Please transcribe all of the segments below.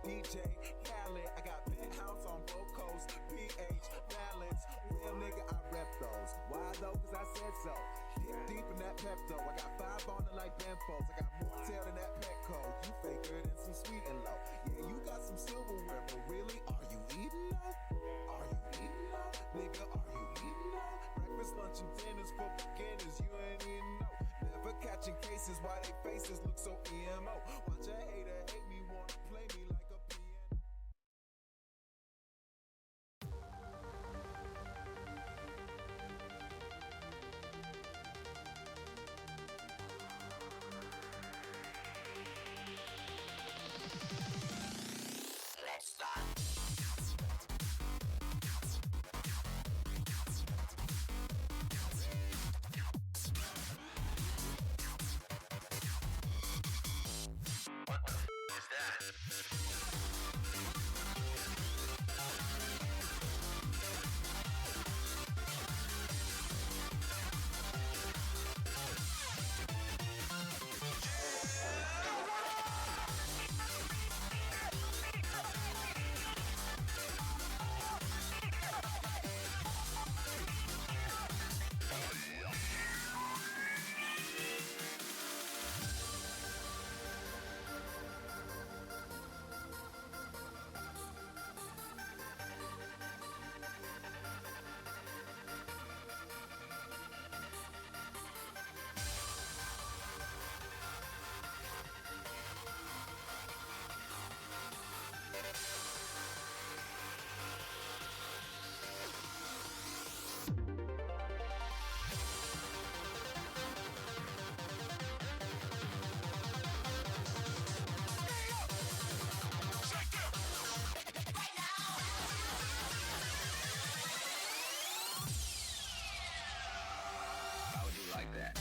DJ Khaled, I got penthouse on both coasts. PH balance, real nigga, I rep those. Why though? Cause I said so. Deep in that Pepto, I got 5 on it like Benfolds. I got more tail than that Petco. You faker than some sweet and low. Yeah, you got some silverware, but really, are you eating low? Are you eating low? Nigga, are you eating low? Breakfast, lunch, and dinners for beginners, you ain't even know. Never catching cases, why they faces look so emo. Watch a hater hate me, wanna play me like a piano. Let's start. How would you like that?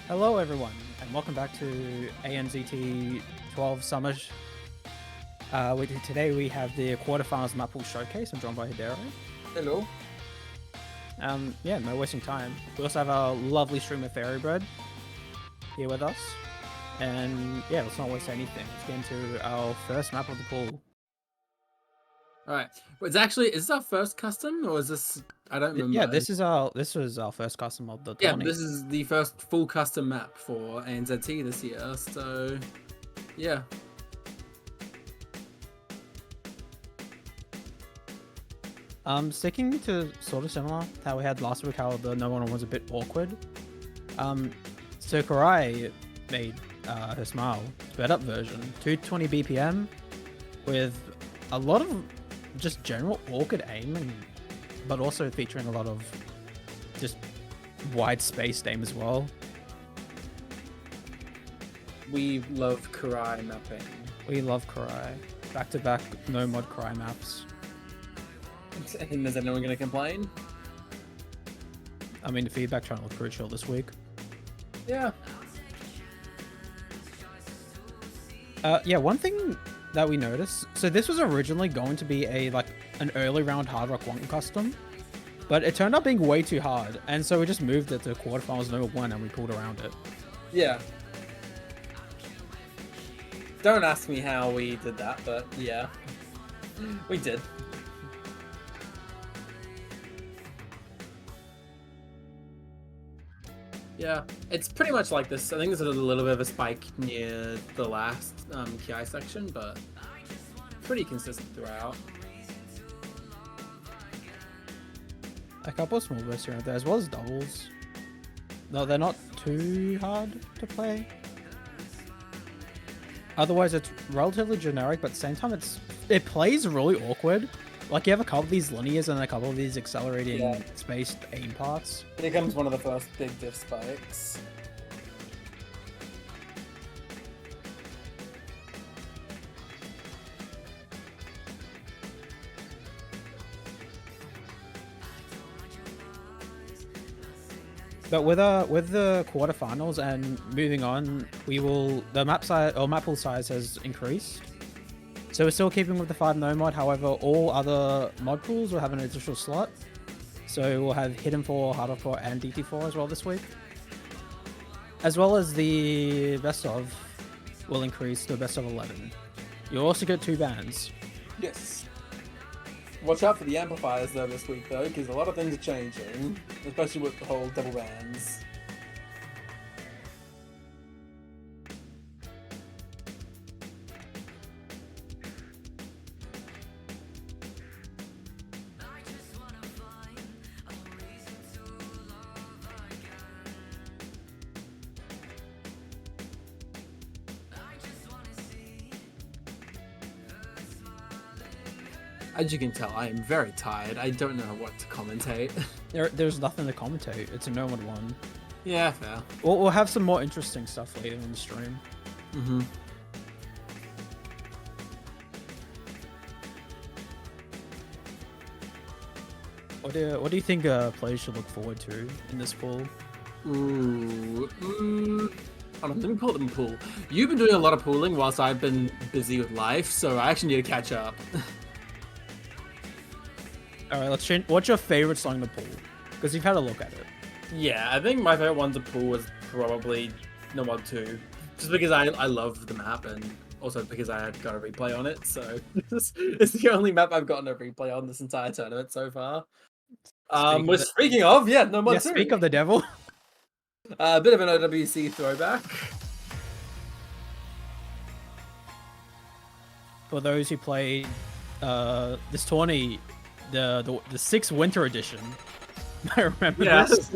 Hello everyone, and welcome back to ANZT12 Summers. Today we have the Quarterfinals Mappool Showcase. I'm joined by Hidero. Hello. Yeah, no wasting time. We also have our lovely streamer Fairy Bread here with us. And yeah, let's not waste anything. Let's get into our first map of the pool. Alright. It's actually, is this our first custom or is this, I don't remember. Yeah, this was our first custom of the Yeah, tourney. this is the first full custom map for ANZT this year, so yeah. Sticking to sort of similar how we had last week, how the no one was a bit awkward. So Karai made her smile sped up version, 220 BPM, with a lot of just general awkward aiming, but also featuring a lot of just wide spaced aim as well. We love Karai mapping. We love Karai. Back to back no mod Karai maps. And is anyone going to complain? I mean, the feedback channel was pretty chill this week. Yeah. Yeah, one thing that we noticed, so this was originally going to be an early round Hard Rock 1 custom, but it turned out being way too hard, and so we just moved it to Quarterfinals number 1 and we pulled around it. Yeah. Don't ask me how we did that, but yeah. We did. Yeah, it's pretty much like this. I think there's a little bit of a spike near the last KI section, but pretty consistent throughout. A couple of small bursts around there, as well as doubles. No, they're not too hard to play. Otherwise, it's relatively generic, but at the same time, it plays really awkward. Like, you have a couple of these linears and a couple of these accelerating spaced aim parts. Here comes one of the first big diff spikes. But with the quarterfinals and moving on, the map size or map pool size has increased. So we're still keeping with the 5 no mod, however, all other mod pools will have an additional slot. So we'll have Hidden 4, Hard Rock 4, and DT4 as well this week. As well as the best of will increase to a best of 11. You'll also get 2 bans. Yes. Watch out for the Amplifiers though this week though, because a lot of things are changing, especially with the whole double bans. As you can tell, I am very tired. I don't know what to commentate. There's nothing to commentate. It's a no mod one. Yeah, fair. We'll have some more interesting stuff later in the stream. Mm-hmm. What do you think players should look forward to in this pool? Ooh. Hold on, let me pull up the pool. You've been doing a lot of pooling whilst I've been busy with life, so I actually need to catch up. Alright, let's change. What's your favorite song to pool? Because you've had a look at it. Yeah, I think my favorite one to pool was probably No Mod 2. Just because I love the map and also because I had got a replay on it, so it's the only map I've gotten a replay on this entire tournament so far. Speaking of, No Mod 2. Speak of the devil. A bit of an OWC throwback. For those who played this tourney, the 6th winter edition. I remember this.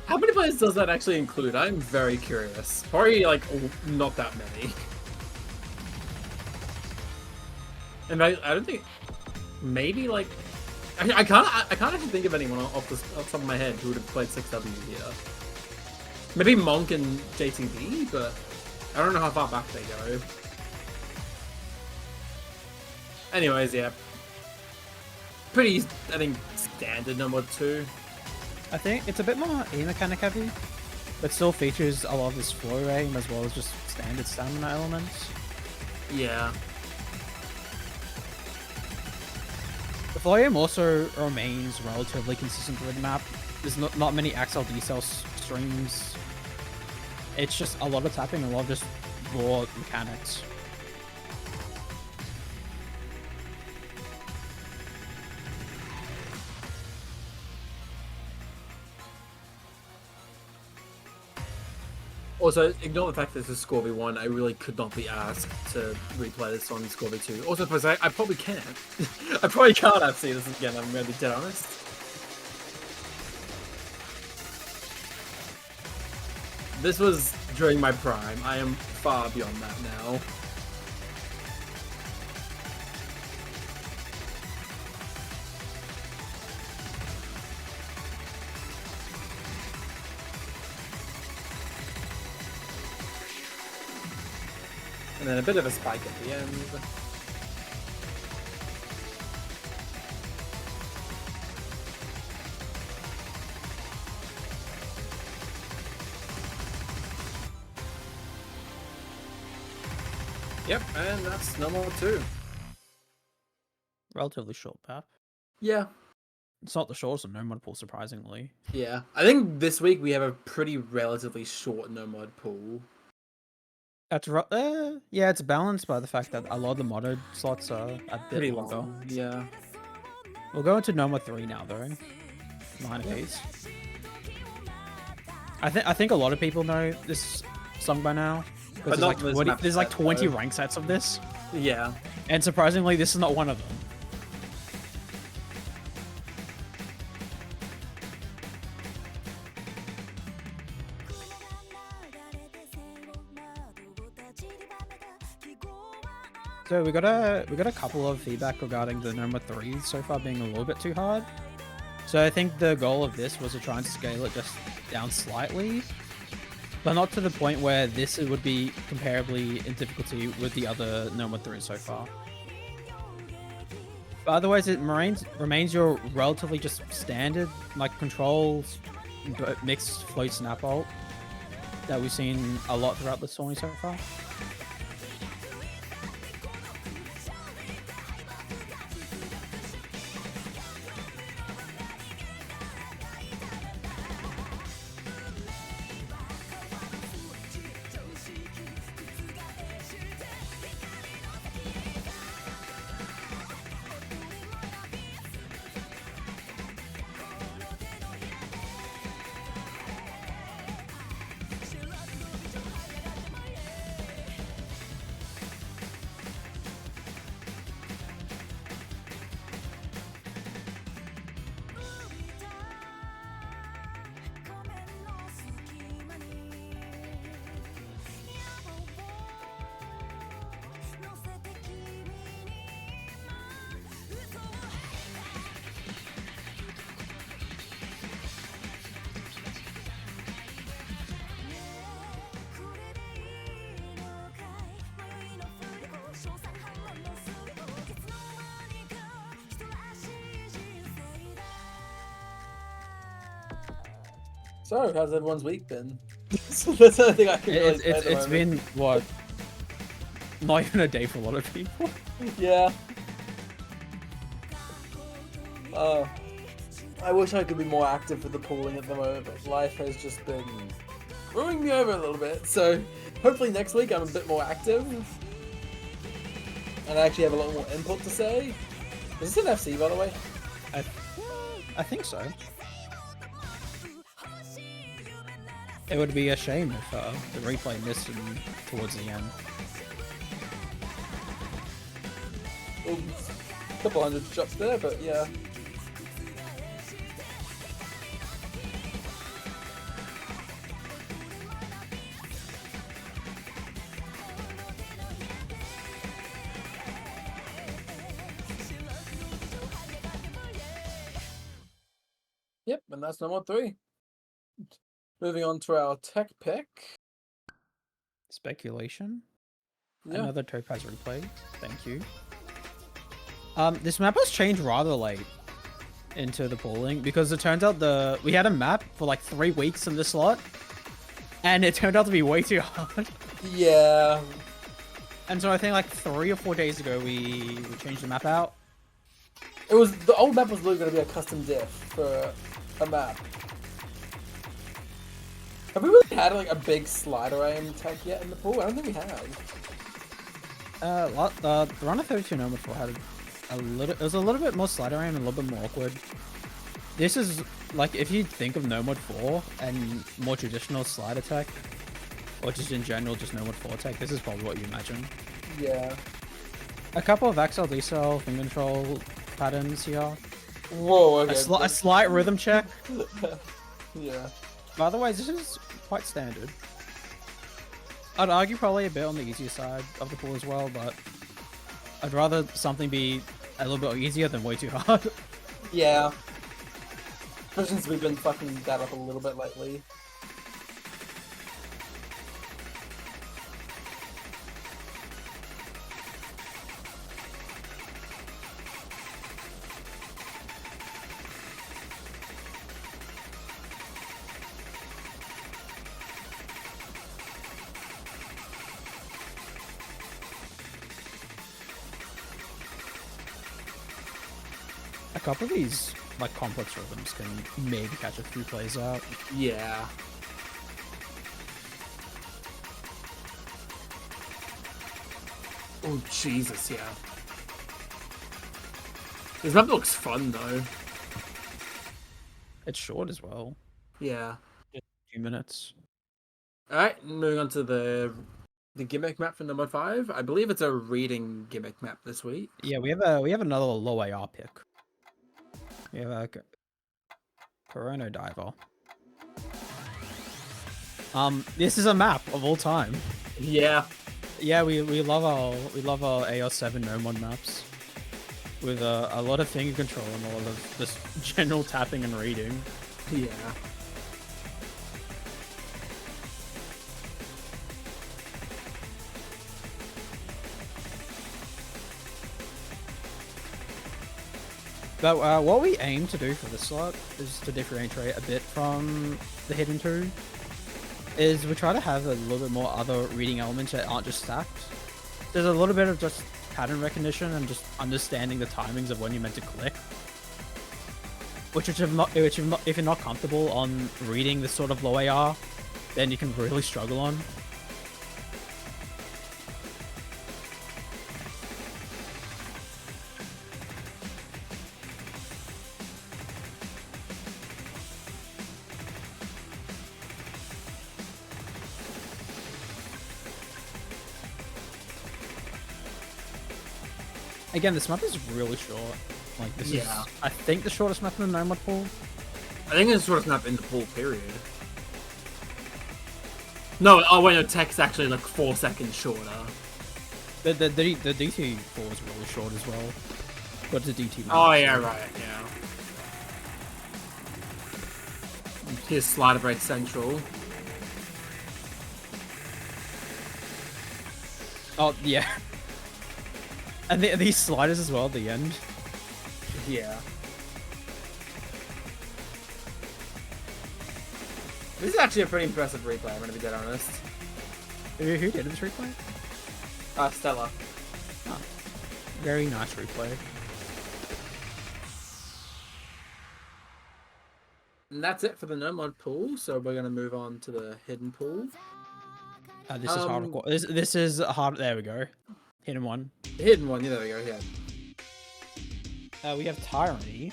How many players does that actually include? I'm very curious. Probably like not that many. And I don't think maybe like I can't actually think of anyone off the top of my head who would have played 6W here. Maybe Monk and JTB, but I don't know how far back they go. Anyways, yeah. Pretty, I think, standard number 2. I think it's a bit more E-mechanic heavy, but still features a lot of this flow aim as well as just standard stamina elements. Yeah. The volume also remains relatively consistent through the map. There's not many XL decel streams. It's just a lot of tapping, a lot of just raw mechanics. Also, ignore the fact that this is Score V1. I really could not be asked to replay this on Score V2. Also, because I probably can't. I probably can't have seen this again, I'm going to be dead honest. This was during my prime. I am far beyond that now. And then a bit of a spike at the end. Yep, and that's number 2. Relatively short map. Yeah. It's not the shortest of no mod pool, surprisingly. Yeah. I think this week we have a pretty relatively short no mod pool. That's yeah, it's balanced by the fact that a lot of the modded slots are a bit Pretty longer. long. Yeah. We'll go into Noma 3 now, though. 9 apiece. I think a lot of people know this song by now. Because there's like 20 rank sets of this. Yeah. And surprisingly, this is not one of them. So we got a couple of feedback regarding the Noma 3 so far being a little bit too hard. So I think the goal of this was to try and scale it just down slightly, but not to the point where this would be comparably in difficulty with the other Noma 3 so far. But otherwise, it remains your relatively just standard like controls mixed float snap ult that we've seen a lot throughout the story so far. So, how's everyone's week been? That's the only thing I can really say at the It's moment. been, what, not even a day for a lot of people. Yeah. I wish I could be more active with the pooling at the moment, but life has just been screwing me over a little bit. So, hopefully next week I'm a bit more active. And I actually have a lot more input to say. Is this an FC, by the way? I think so. It would be a shame if the replay missed towards the end. Well, a couple hundred shots there, but yeah. Yep, and that's number 3. Moving on to our tech pick. Speculation. Yeah. Another Topaz replay. Thank you. This map has changed rather late into the pooling because it turns out we had a map for like 3 weeks in the slot, and it turned out to be way too hard. Yeah. And so I think like 3 or 4 days ago we changed the map out. The old map was literally going to be a custom diff for a map. Have we really had like a big slider aim tech yet in the pool? I don't think we have. The run of 32 Nomad 4 had it was a little bit more slider aim and a little bit more awkward. This is like, if you think of Nomad 4 and more traditional slide attack, or just in general just Nomad 4 attack, this is probably what you imagine. Yeah. A couple of XL, decel, finger control patterns here. Whoa, okay. A slight rhythm check. Yeah. But otherwise, this is quite standard. I'd argue probably a bit on the easier side of the pool as well, but I'd rather something be a little bit easier than way too hard. Yeah. Especially since we've been fucking that up a little bit lately. A couple of these like complex rhythms can maybe catch a few plays out. Yeah. Oh, Jesus, yeah. This map looks fun, though. It's short as well. Yeah. A few minutes. Alright, moving on to the gimmick map for number 5. I believe it's a reading gimmick map this week. Yeah, we have another low AR pick. We have a Chrono Diver. This is a map of all time. Yeah. Yeah, we love our AR7 Nomad maps with a lot of finger control and a lot of just general tapping and reading. Yeah. But what we aim to do for this slot is to differentiate a bit from the Hidden 2. Is we try to have a little bit more other reading elements that aren't just stacked. There's a little bit of just pattern recognition and just understanding the timings of when you're meant to click. If you're not comfortable on reading this sort of low AR, then you can really struggle on. Again, this map is really short. Like, this is, I think, the shortest map in the Nomad pool. I think it's the shortest map in the pool, period. No, oh wait, no, tech's actually like 4 seconds shorter. The DT4 is really short as well. But the DT. Oh yeah, right, yeah. Here's slider break central. Oh yeah. And these sliders as well at the end. Yeah. This is actually a pretty impressive replay, I'm gonna be dead honest. Who did this replay? Stella. Oh, very nice replay. And that's it for the Nomad pool, so we're gonna move on to the hidden pool. This is hardcore. This is hard. There we go. Hidden one. The hidden one, yeah, there we go, yeah. We have Tyranny.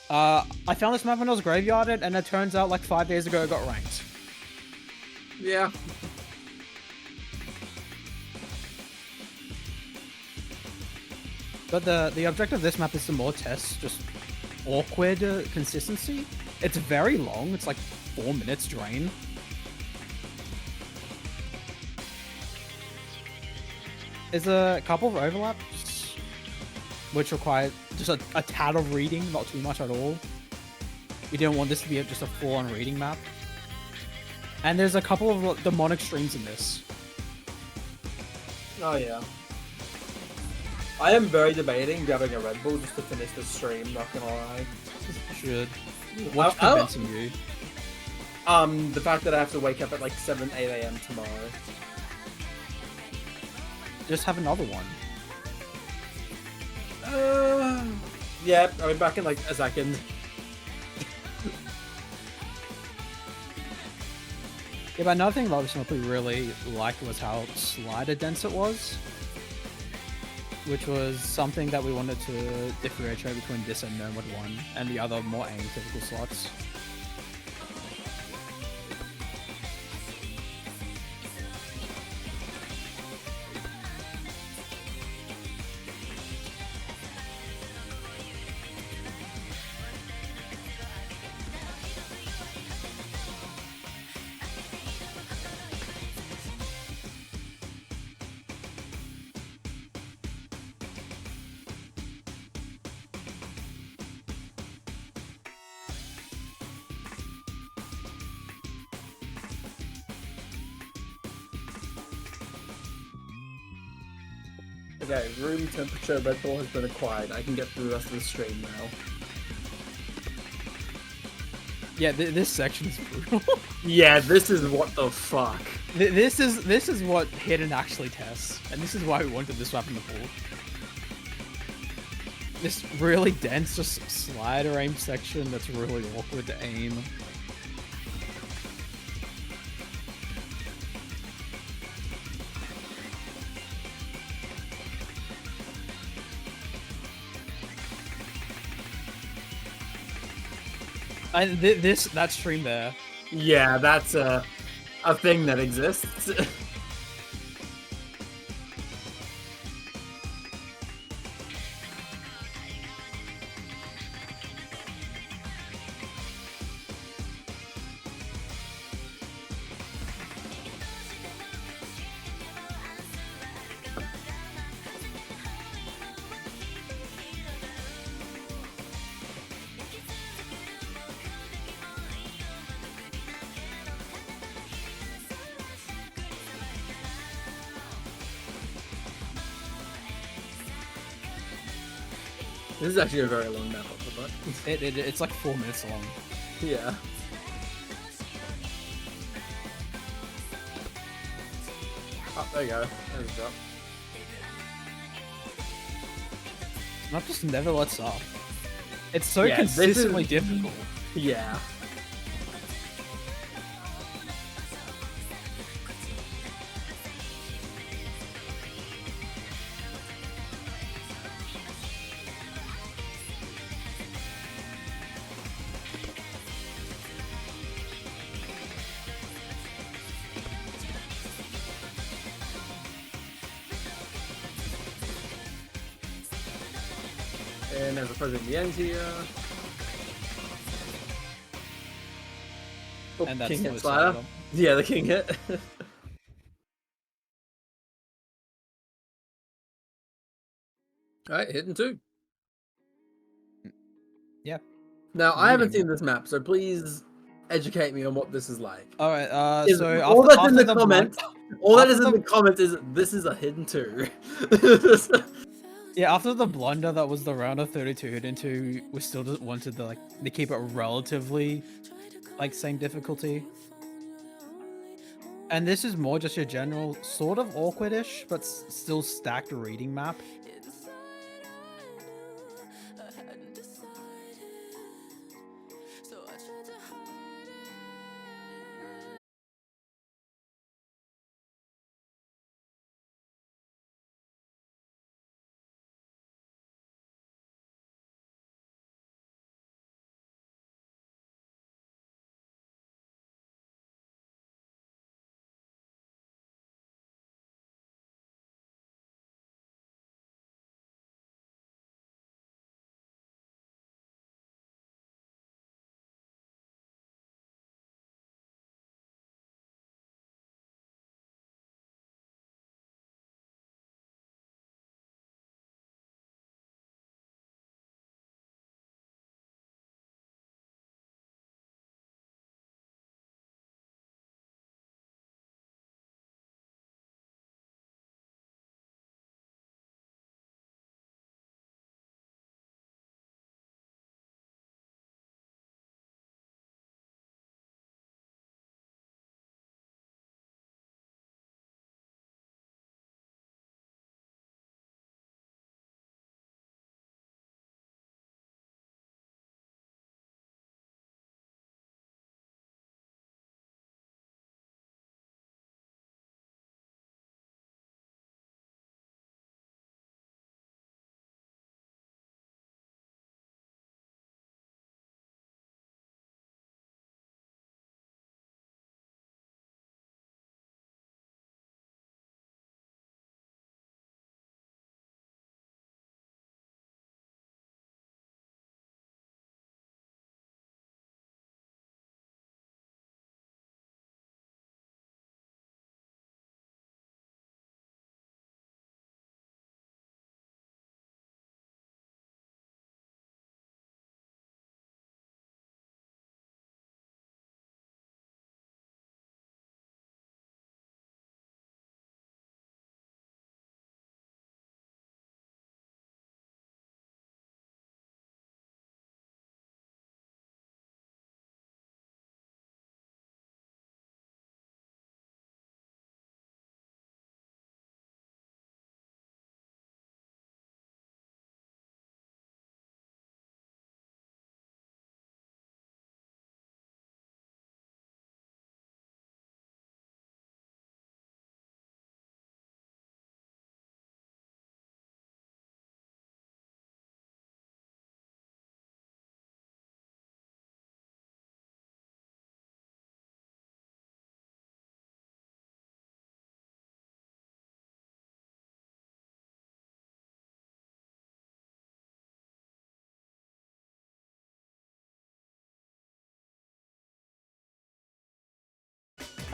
I found this map when I was graveyarded, and it turns out like 5 days ago it got ranked. Yeah. But the objective of this map is to more test just awkward consistency. It's very long. It's like 4 minutes drain. There's a couple of overlaps, which require just a tad of reading, not too much at all. We didn't want this to be just a full-on reading map. And there's a couple of demonic streams in this. Oh yeah. I am very debating grabbing a Red Bull just to finish the stream, not gonna lie. Should. What's convincing you? The fact that I have to wake up at like 7, 8 a.m. tomorrow. Just have another one. Yeah, I'll be back in like a second. Yeah, but another thing about this map we really liked was how slider dense it was, which was something that we wanted to differentiate between this and Nomad 1 and the other more aim typical slots. Okay, room temperature Red Bull has been acquired. I can get through the rest of the stream now. Yeah, this section is brutal. Yeah, this is what the fuck. This is what Hidden actually tests, and this is why we wanted this map in the pool. This really dense, just slider aim section that's really awkward to aim. And that stream there. Yeah, that's a thing that exists. This is actually a very long map, but It's like 4 minutes long. yeah. Oh, there you go. There's a drop. Map just never lets up. It's so Yeah, this is- consistently difficult. Yeah. And there's a present in the end here. Oh, And that's king the hit slider. slider. Yeah, the king hit. Alright, hitting 2. Yeah. Now, I haven't Reading. seen this map, so please educate me on what this is like. All right. Is So all after, that's in after the the comments, blunt, all that is after in the- the comments is this is a hidden 2. yeah, after the blunder that was the round of 32 hit into, we still just wanted to keep it relatively same difficulty. And this is more just your general sort of awkward-ish, but still stacked reading map.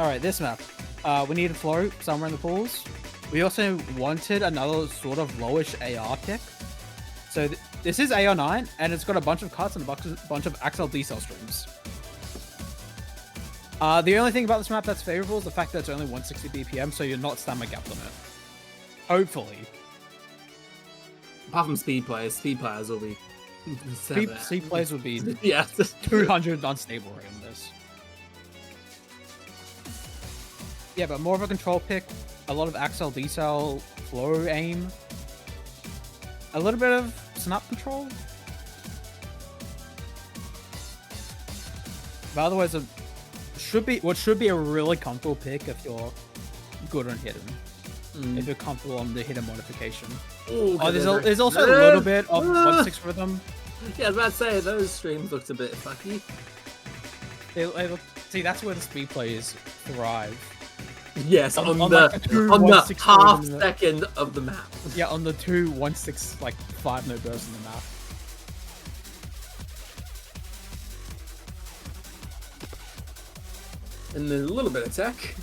All right, this map. We need to float somewhere in the pools. We also wanted another sort of lowish AR pick. So this is AR9, and it's got a bunch of cuts and a bunch of Axel decel streams. The only thing about this map that's favorable is the fact that it's only 160 BPM, so you're not stamina gap limit. Hopefully. Apart from speed players will be... Speed players would be yeah. 200 unstable rate on this. Yeah, but more of a control pick, a lot of Axel decel, flow aim, a little bit of snap control. But otherwise, what should be a really comfortable pick if you're good on hidden. If you're comfortable on the hidden modification. Ooh, there's also a little bit of 1/6 rhythm. Yeah, I was about to say, those streams looked a bit fucky. See, that's where the speed players thrive. Yes, on the like half second of the map. Yeah, on the 2/1/6 like 5 no bursts in the map. And then a little bit of tech.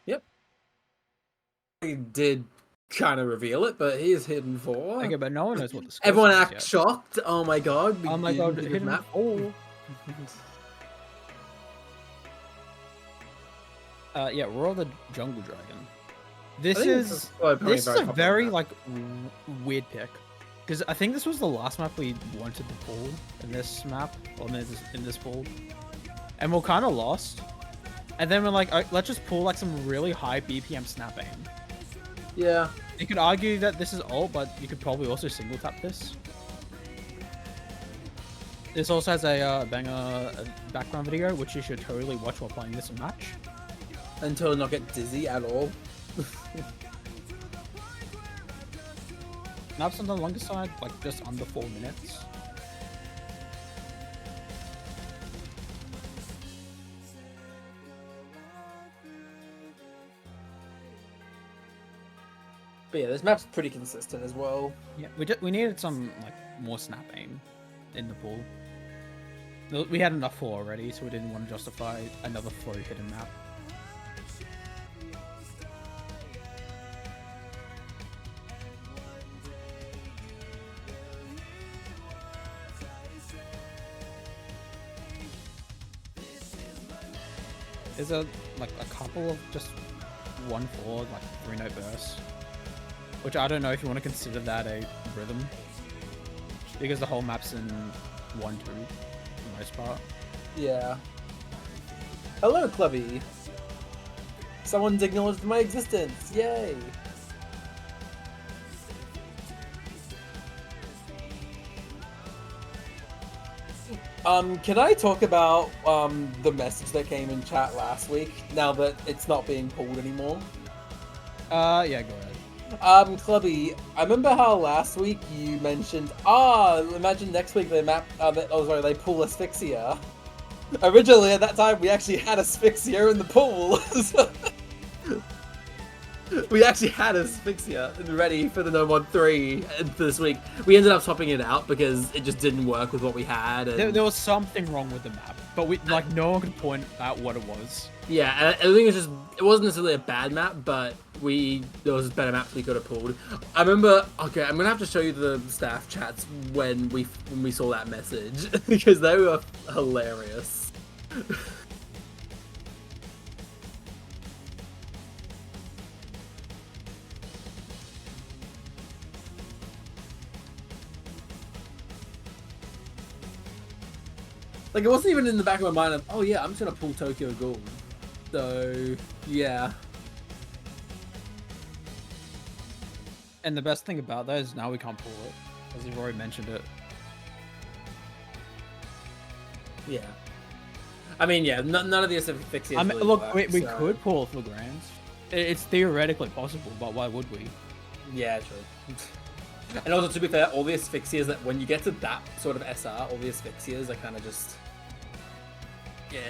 Yep. He did kind of reveal it, but he is hidden 4. Okay, but no one knows what the score Everyone is acts yet. shocked. Oh my god. Oh my god, hidden map. 4. Yeah, Roar the Jungle Dragon. This is a very like weird pick, because I think this was the last map we wanted to pull in this map, or in this pool, and we're kind of lost. And then we're like, let's just pull like some really high BPM snap aim. Yeah. You could argue that this is ult, but you could probably also single tap this. This also has a banger background video, which you should totally watch while playing this match. Until not get dizzy at all. Maps on the longer side, like just under 4 minutes. But yeah, this map's pretty consistent as well. Yeah, we needed some like more snap aim in the pool. We had enough 4 already, so we didn't want to justify another 4 hidden map. There's a couple of just 1/4 like 3-note bursts, which I don't know if you want to consider that a rhythm, because the whole map's in 1/2 for the most part. Yeah. Hello, Clubby. Someone's acknowledged my existence. Yay. Can I talk about the message that came in chat last week, now that it's not being pulled anymore? Yeah, go ahead. Clubby, I remember how last week you mentioned, imagine next week they they pull Asphyxia. Originally at that time we actually had Asphyxia in the pool. We actually had Asphyxia ready for the No Mod 3 this week. We ended up swapping it out because it just didn't work with what we had. And... There was something wrong with the map, but no one could point out what it was. Yeah, I think it wasn't necessarily a bad map, but there was better maps we could have pulled. I remember, okay, I'm gonna have to show you the staff chats when we saw that message, because they were hilarious. Like, it wasn't even in the back of my mind of, oh yeah, I'm just gonna pull Tokyo Ghoul. So, yeah. And the best thing about that is now we can't pull it, as you've already mentioned it. Yeah. I mean, yeah, none of the fixes. I mean, really look, work, we so... could pull it for grands. It's theoretically possible, but why would we? Yeah, true. And also, to be fair, all the asphyxias that when you get to that sort of SR, all the asphyxias are kind of just... Yeah.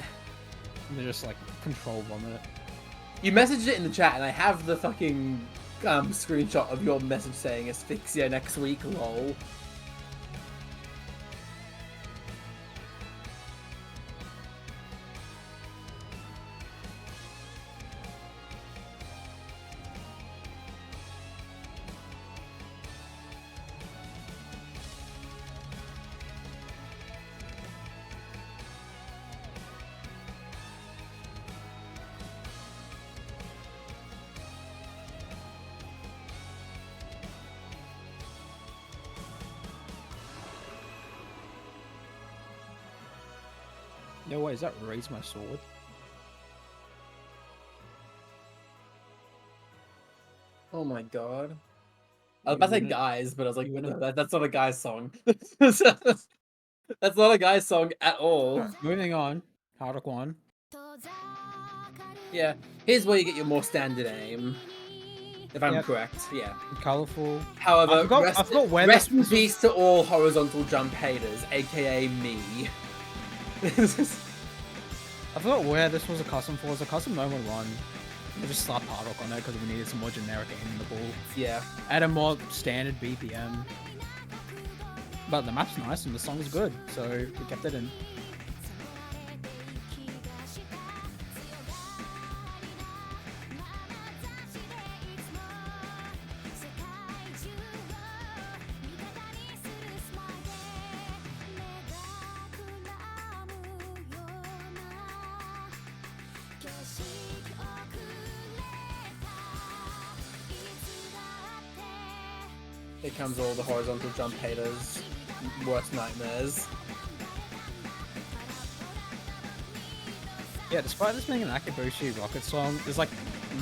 They're just like control vomit. You messaged it in the chat, and I have the fucking screenshot of your message saying asphyxia next week, lol. No way, is that raise my sword? Oh my god. I was about to say guys, but I was like, You no, that's not a guy's song. That's not a guy's song at all. Moving on. Hardrock 1. Yeah, here's where you get your more standard aim. If I'm Yep. correct, yeah. Colourful. However, I forgot where rest this in peace to all horizontal jump haters, aka me. I forgot where this was a custom for. It was a custom moment 1. We just slapped Hardrock on it because we needed some more generic aim in the ball. Yeah. Add a more standard BPM. But the map's nice and the song's good, so we kept it in. Here comes all the horizontal jump haters. Worst nightmares. Yeah, despite this being an Akabushi Rocket song, there's like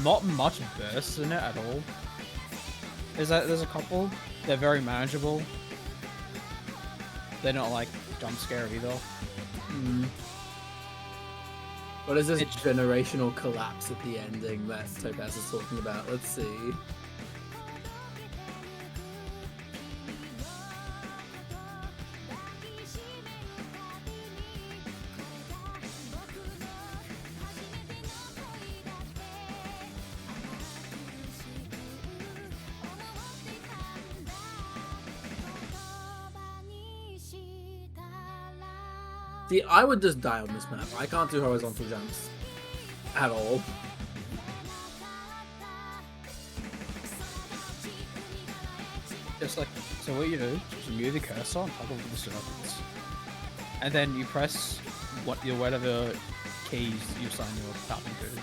not much bursts in it at all. There's a couple. They're very manageable. They're not like jump scare either. What is this generational collapse at the ending that Topaz is talking about? Let's see. See, I would just die on this map. I can't do horizontal jumps at all. Just like, so what you do, is you move the cursor on top of the circles. And then you press whatever keys you assign your tapping to.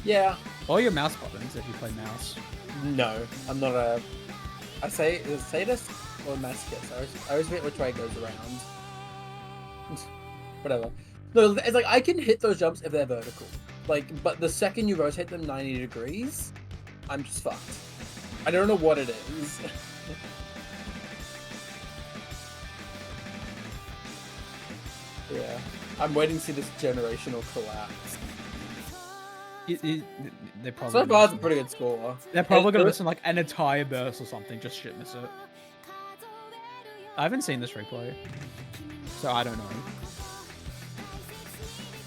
Yeah. Or your mouse buttons if you play mouse. No, I'm not a... I say, is it sadist or masochist? I always forget which way it goes around. Whatever. No, it's like, I can hit those jumps if they're vertical. Like, but the second you rotate them 90 degrees, I'm just fucked. I don't know what it is. Yeah. I'm waiting to see this generational collapse. They're probably So far, it's a pretty good score. They're probably gonna miss like an entire burst or something, just shit miss it. I haven't seen this replay, so I don't know.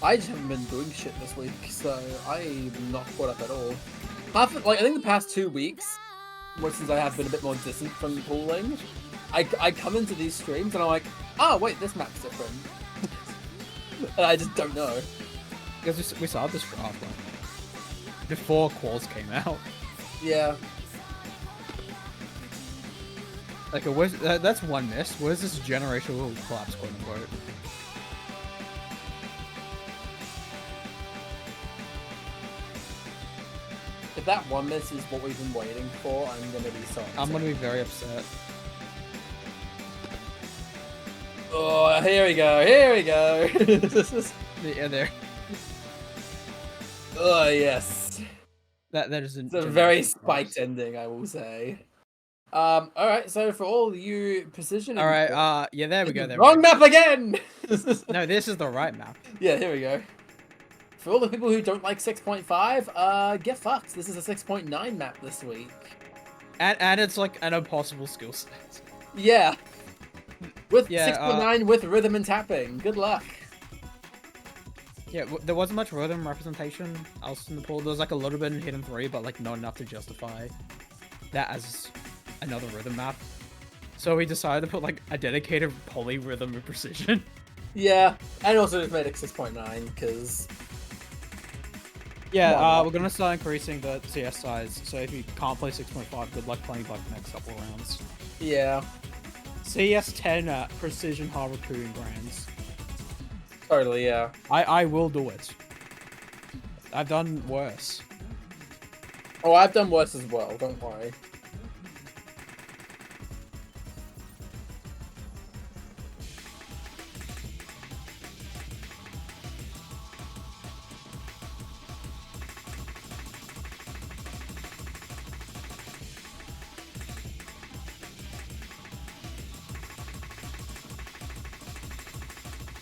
I just haven't been doing shit this week, so I'm not caught up at all. I think the past 2 weeks, since I have been a bit more distant from pooling, I come into these streams and I'm like, oh wait, this map's different. And I just don't know. Because we saw this draft like before Quals came out. Yeah. Like, that's one miss. Where's this generational collapse, quote unquote? If that one miss is what we've been waiting for, I'm gonna be so upset. I'm gonna be very upset. Ugh. Oh, here we go. Here we go. Yeah, there. Oh yes. That is It's a very spiked ending, I will say. All right. So for all you precision. All right. Yeah, there we go. There Wrong we go. map again. No, this is the right map. Yeah, here we go. For all the people who don't like 6.5, get fucked. This is a 6.9 map this week. And it's like an impossible skill set. Yeah. With Yeah, 6.9 with rhythm and tapping. Good luck. Yeah, there wasn't much rhythm representation else in the pool. There was like a little bit in Hidden 3, but like not enough to justify that as another rhythm map. So we decided to put like a dedicated poly rhythm with precision. Yeah, and also just made it 6.9 because. Yeah, we're gonna start increasing the CS size. So if you can't play 6.5, good luck playing like the next couple of rounds. Yeah. CS 10 at Precision Harpoon Grands. Totally, yeah. I will do it. I've done worse. Oh, I've done worse as well, don't worry.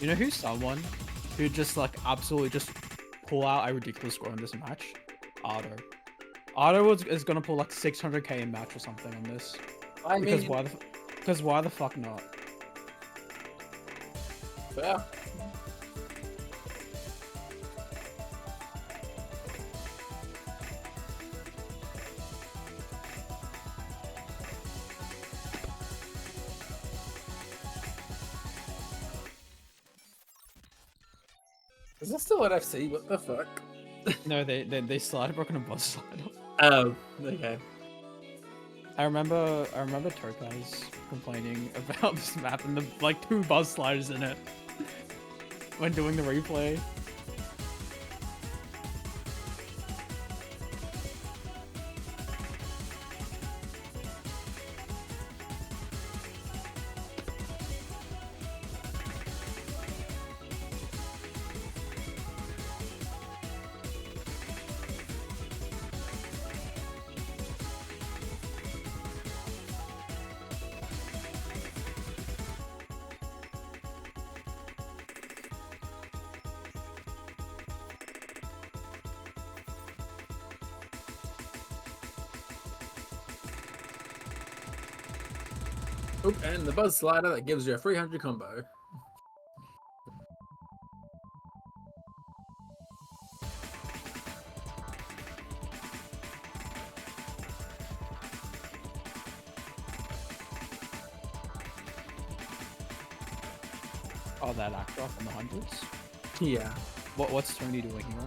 You know who's someone who just like absolutely just pull out a ridiculous score in this match? Ardo. Ardo is gonna pull like 600k in match or something on this. Because why the fuck not? Fair. Is this still an FC? What the fuck? No, they slide broken a buzz slide. Oh, okay. I remember Topaz complaining about this map and the like 2 buzz sliders in it when doing the replay. Oop, and the buzz slider that gives you a 300 combo. Oh, that actor off in the hundreds. Yeah. What's Tony doing here?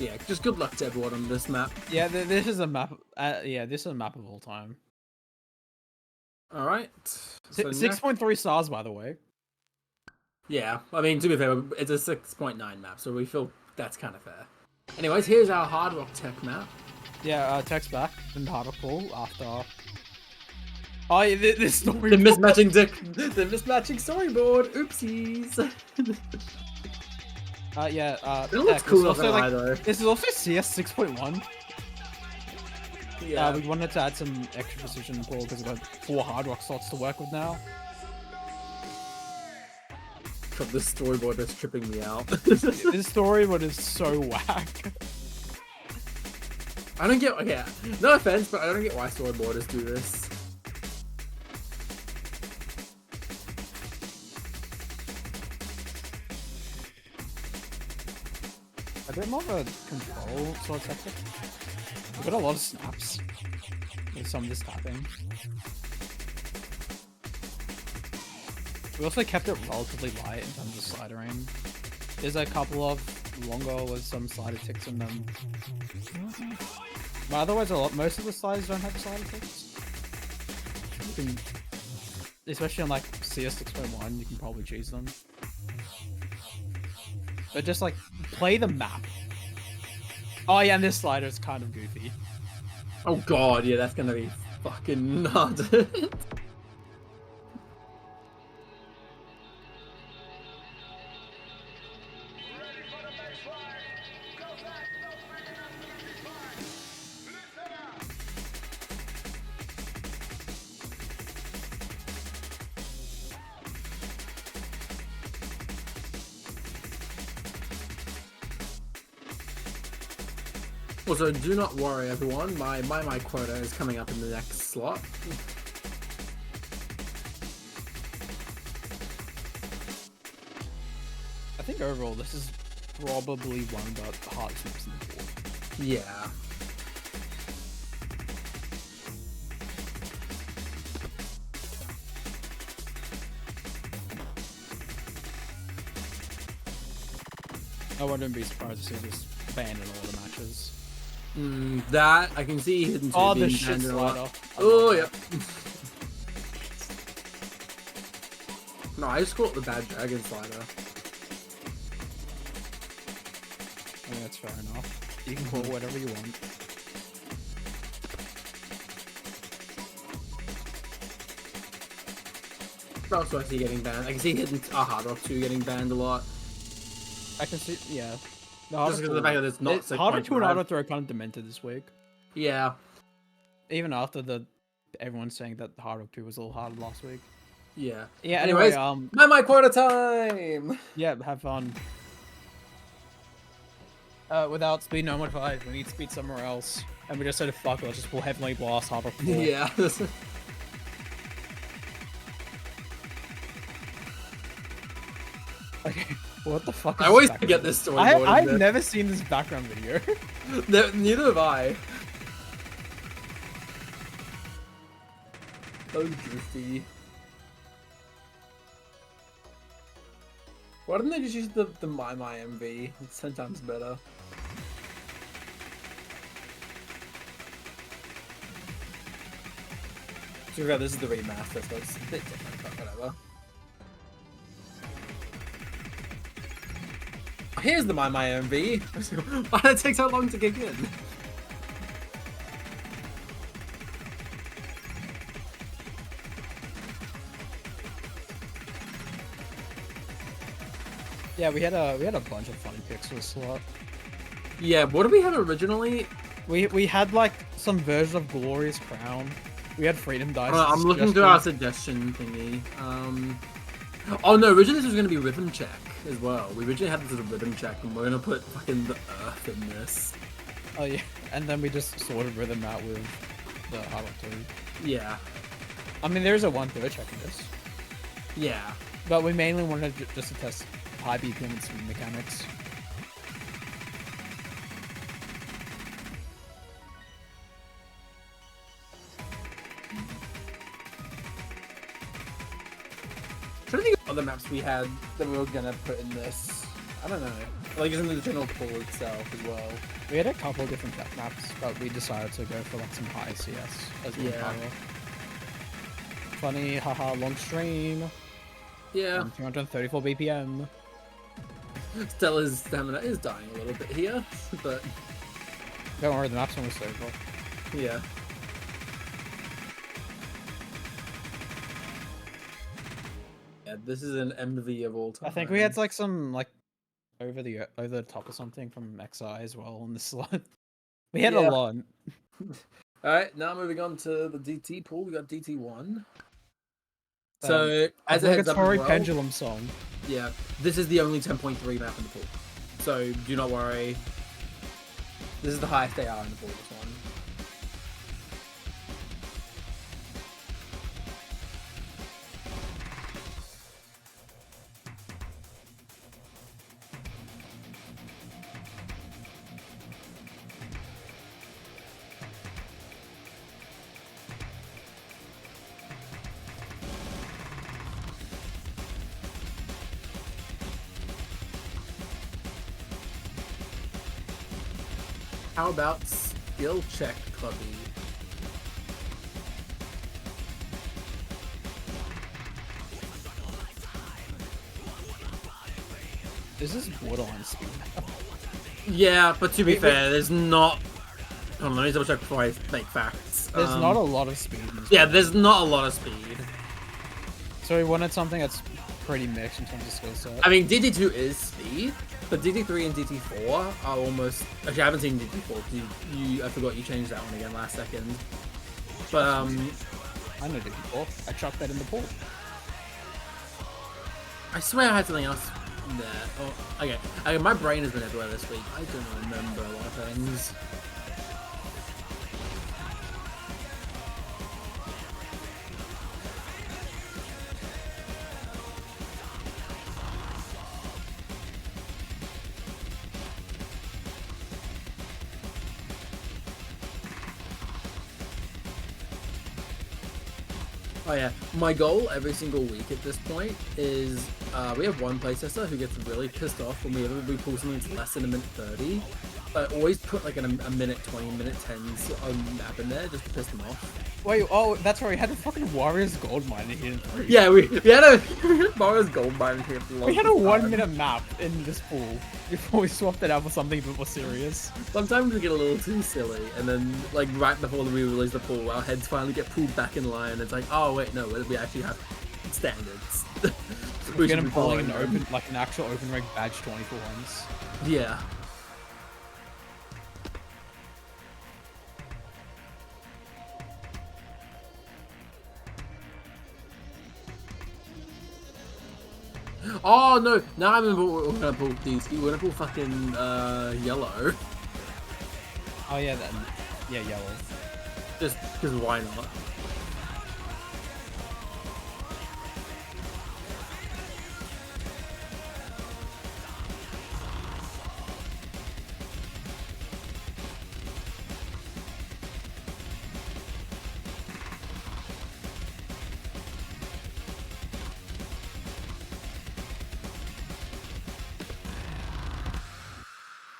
Yeah, just good luck to everyone on this map. Yeah, this is a map. Yeah, this is a map of all time. All right. So 6.3 stars, by the way. Yeah, I mean, to be fair, it's a 6.9 map, so we feel that's kind of fair. Anyways, here's our Hard Rock Tech map. Yeah, text back and Hard Rock Pool after. Oh, yeah, this story. The mismatching storyboard. Oopsies. Yeah. It looks cool, not gonna lie, like, though. this is also CS 6.1. Yeah. We wanted to add some extra precision pool because we've got 4 Hard Rock slots to work with now. God, this storyboard is tripping me out. This storyboard is so whack. I don't get. Okay, no offense, but I don't get why storyboarders do this. A bit more of a control sort of tactic. We've got a lot of snaps with some of this tapping. We also kept it relatively light in terms of slider aim. There's a couple of longer with some slider ticks in them. But otherwise, most of the sliders don't have slider ticks. You can, especially on like CS 6.1, you can probably choose them. But just like play the map. Oh yeah, and this slider is kind of goofy. Oh god, yeah, that's gonna be fucking nuts. Also, do not worry, everyone. My quota is coming up in the next slot. I think overall this is probably one of the hardest maps in the board. Yeah. I wouldn't be surprised to see this banned in all the matches. That I can see hidden. Oh, the being shit banned a lot. slider. Oh, yep. No, I just caught the bad dragon slider. I mean, that's fair enough. You can call it whatever you want. What else do I see getting banned? I can see hidden Hard Rock 2 getting banned a lot. I can see, yeah. Just because of the fact that it's not Hard Rock 2 and 6.5. Hard Rock 3 are kind of demented this week. Yeah. Even after everyone's saying that Hard Rock 2 was a little harder last week. Yeah. Yeah, Anyways, anyway, my quota time! yeah, have fun. Without speed no 5, we need speed somewhere else. And we just said, fuck it, let's just pull Heavenly Blast, Hard Rock 4. Yeah. Okay, what the fuck is I always this forget background? this storyboard. I've never seen this background video. Neither have I. So drifty. Why didn't they just use the My MV? It's 10 times better. So this is the remaster, so it's a bit different, but whatever. Here's the My MV. Why did it take so long to kick in? Yeah, we had a bunch of funny picks for the slot. Yeah, what did we have originally? We had like some version of Glorious Crown. We had Freedom Dice. I'm looking through our suggestion thingy. Oh no, originally this was gonna be Rhythm Check as well. We originally had this as a Rhythm Check, and we're gonna put fucking the Earth in this. Oh yeah, and then we just sorted Rhythm out with the Hard Rock 2. Yeah. I mean, there's a 1/3 check in this, Yeah. but we mainly wanted just to test high BPM and speed mechanics. Trying to think of other maps we had that we were gonna put in this. I don't know. Like in the general pool itself as well. We had a couple of different maps, but we decided to go for like some high CS as well. Yeah. Funny, haha, long stream. Yeah. 234 BPM. Stella's stamina is dying a little bit here, but Don't worry, the map's almost over. yeah. Yeah, this is an MV of all time. I think we had like some like over the top or something from XI as well on this slot. We had Yeah. a lot. Alright, now moving on to the DT pool, we got DT1. So, as a heads up as obligatory well, pendulum song. yeah, this is the only 10.3 map in the pool. So, do not worry. This is the highest they are in the pool, this one. How about skill check, Clubby? Is this borderline speed? Yeah, but to be fair, there's not. Hold on, let me double check before I make facts. There's not a lot of speed. In this Yeah, game. there's not a lot of speed. So we wanted something that's pretty mixed in terms of skill set. I mean, DD2 is speed, but DD3 and DD4 are almost. Actually, I haven't seen DD4 because I forgot you changed that one again last second. But I know DD4. I chucked that in the pool. I swear I had something else there. Oh, okay, my brain has been everywhere this week. I don't remember a lot of things. Oh yeah, my goal every single week at this point is we have one playtester who gets really pissed off when we pull something that's less than a minute 30. I always put like a minute 20, minute 10s on map in there just to piss them off. Wait, oh, that's right. We had a fucking Warriors gold mine here in 3. Yeah, we had a Mara's gold mine here for the We had a longest time. 1-minute map in this pool before we swapped it out for something a bit more serious. Sometimes we get a little too silly, and then like right before we release the pool, our heads finally get pulled back in line. And it's like, oh wait, no, we actually have standards. We're should gonna be pulling an following them. open, like an actual open rank badge 24 ones. Yeah. Oh no! Now I remember what we're gonna pull these. We're gonna pull fucking yellow. Oh yeah, then yeah, yellow. Just because why not?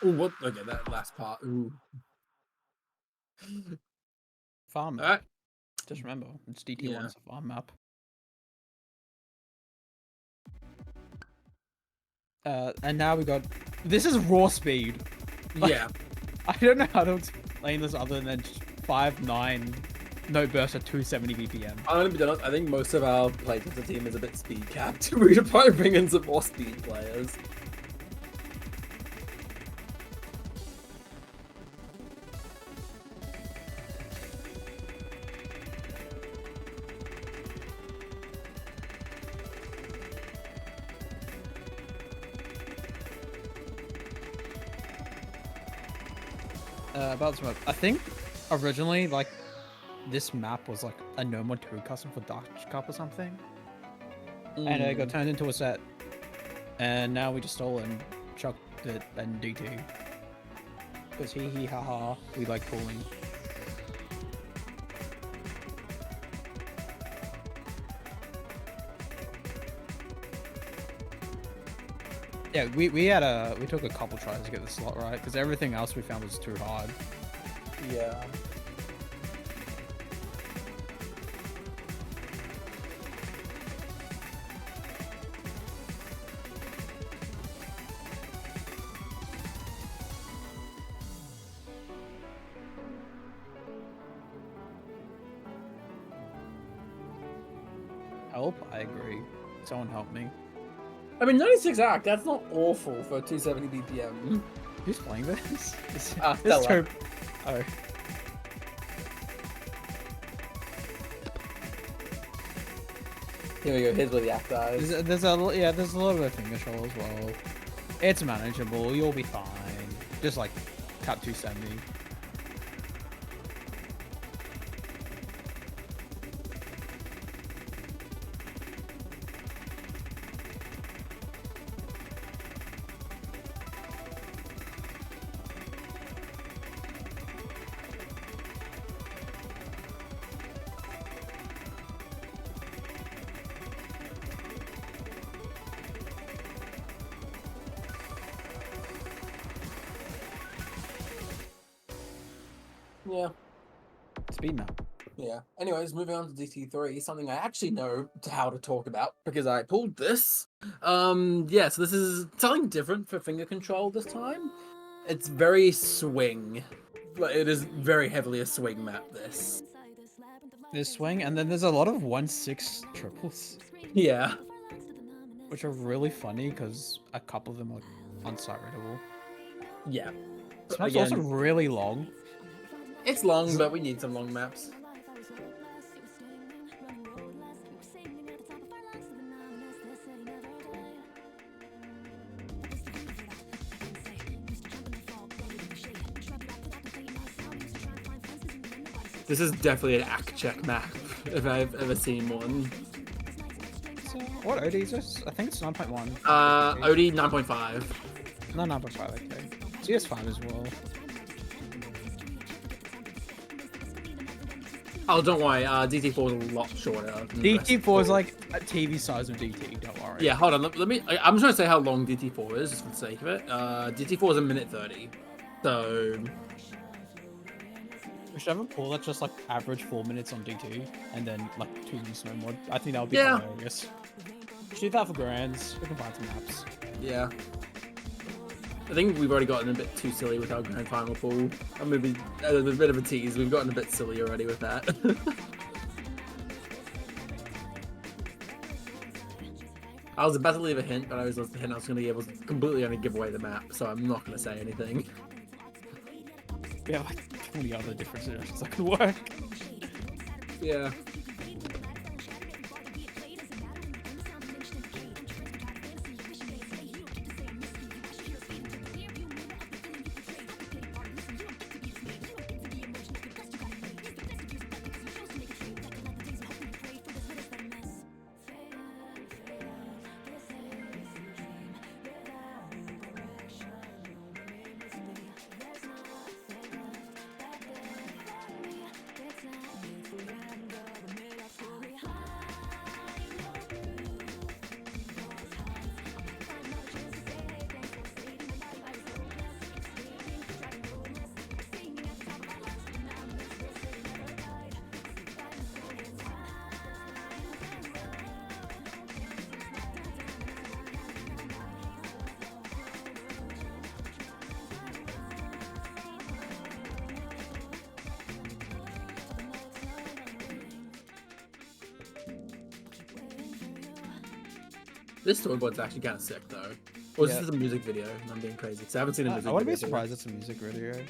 Oh, what? Okay, that last part. Ooh. Farm map. Alright. Just remember, it's DT1's Yeah. a farm map. And now we got. This is raw speed. Yeah. I don't know how to explain this other than just 5.9 no burst at 270 BPM. I'm gonna be honest, I think most of our playtester team is a bit speed capped. We should probably bring in some more speed players. About this map, I think originally like this map was like a No More 2 custom for Dutch Cup or something, and it got turned into a set, and now we just stole and chucked it and DT because hee haha we like pooling. Yeah, we took a couple tries to get the slot right because everything else we found was too hard. Yeah. Help? I agree. Someone help me. I mean, 96 arc, that's not awful for 270 BPM. Who's playing this? It's Stella. Turb- Oh. Here we go, here's where the app dies. There's a little bit of finger control as well. It's manageable. You'll be fine. Just like cut 270. Yeah. Speed map. Yeah. Anyways, moving on to DT3, something I actually know how to talk about because I pulled this. Yeah, so this is something different for finger control this time. It's very swing. Like, it is very heavily a swing map, this. There's swing, and then there's a lot of 1-6 triples, Yeah. which are really funny because a couple of them are on-site readable. Yeah. This map's also Again, really long. it's long, but we need some long maps. This is definitely an act check map, if I've ever seen one. So, what OD is this? I think it's 9.1. OD 9.5. No, 9.5, okay. CS5 as well. Oh, don't worry. DT4 is a lot shorter. than the rest of DT4 is the like a TV size of DT, don't worry. Yeah, hold on. Let me. I'm just gonna say how long DT4 is, just for the sake of it. DT4 is a minute 30. So We should have a pool that's just like average 4 minutes on DT and then like 2 in snow mod. I think that would be Yeah. hilarious. Should do that for grands. We can find some maps. yeah, I think we've already gotten a bit too silly with our grand final pool. I mean, a bit of a tease. We've gotten a bit silly already with that. I was about to leave a hint, but I was left the hint I was going to be able to completely only give away the map, so I'm not going to say anything. We have like 20 other different suggestions that could work. Yeah. This storyboard's actually kind of sick, though. Or Yeah. this is a music video, and I'm being crazy, because I haven't seen a music I video. wouldn't be for it. surprised it's a music video.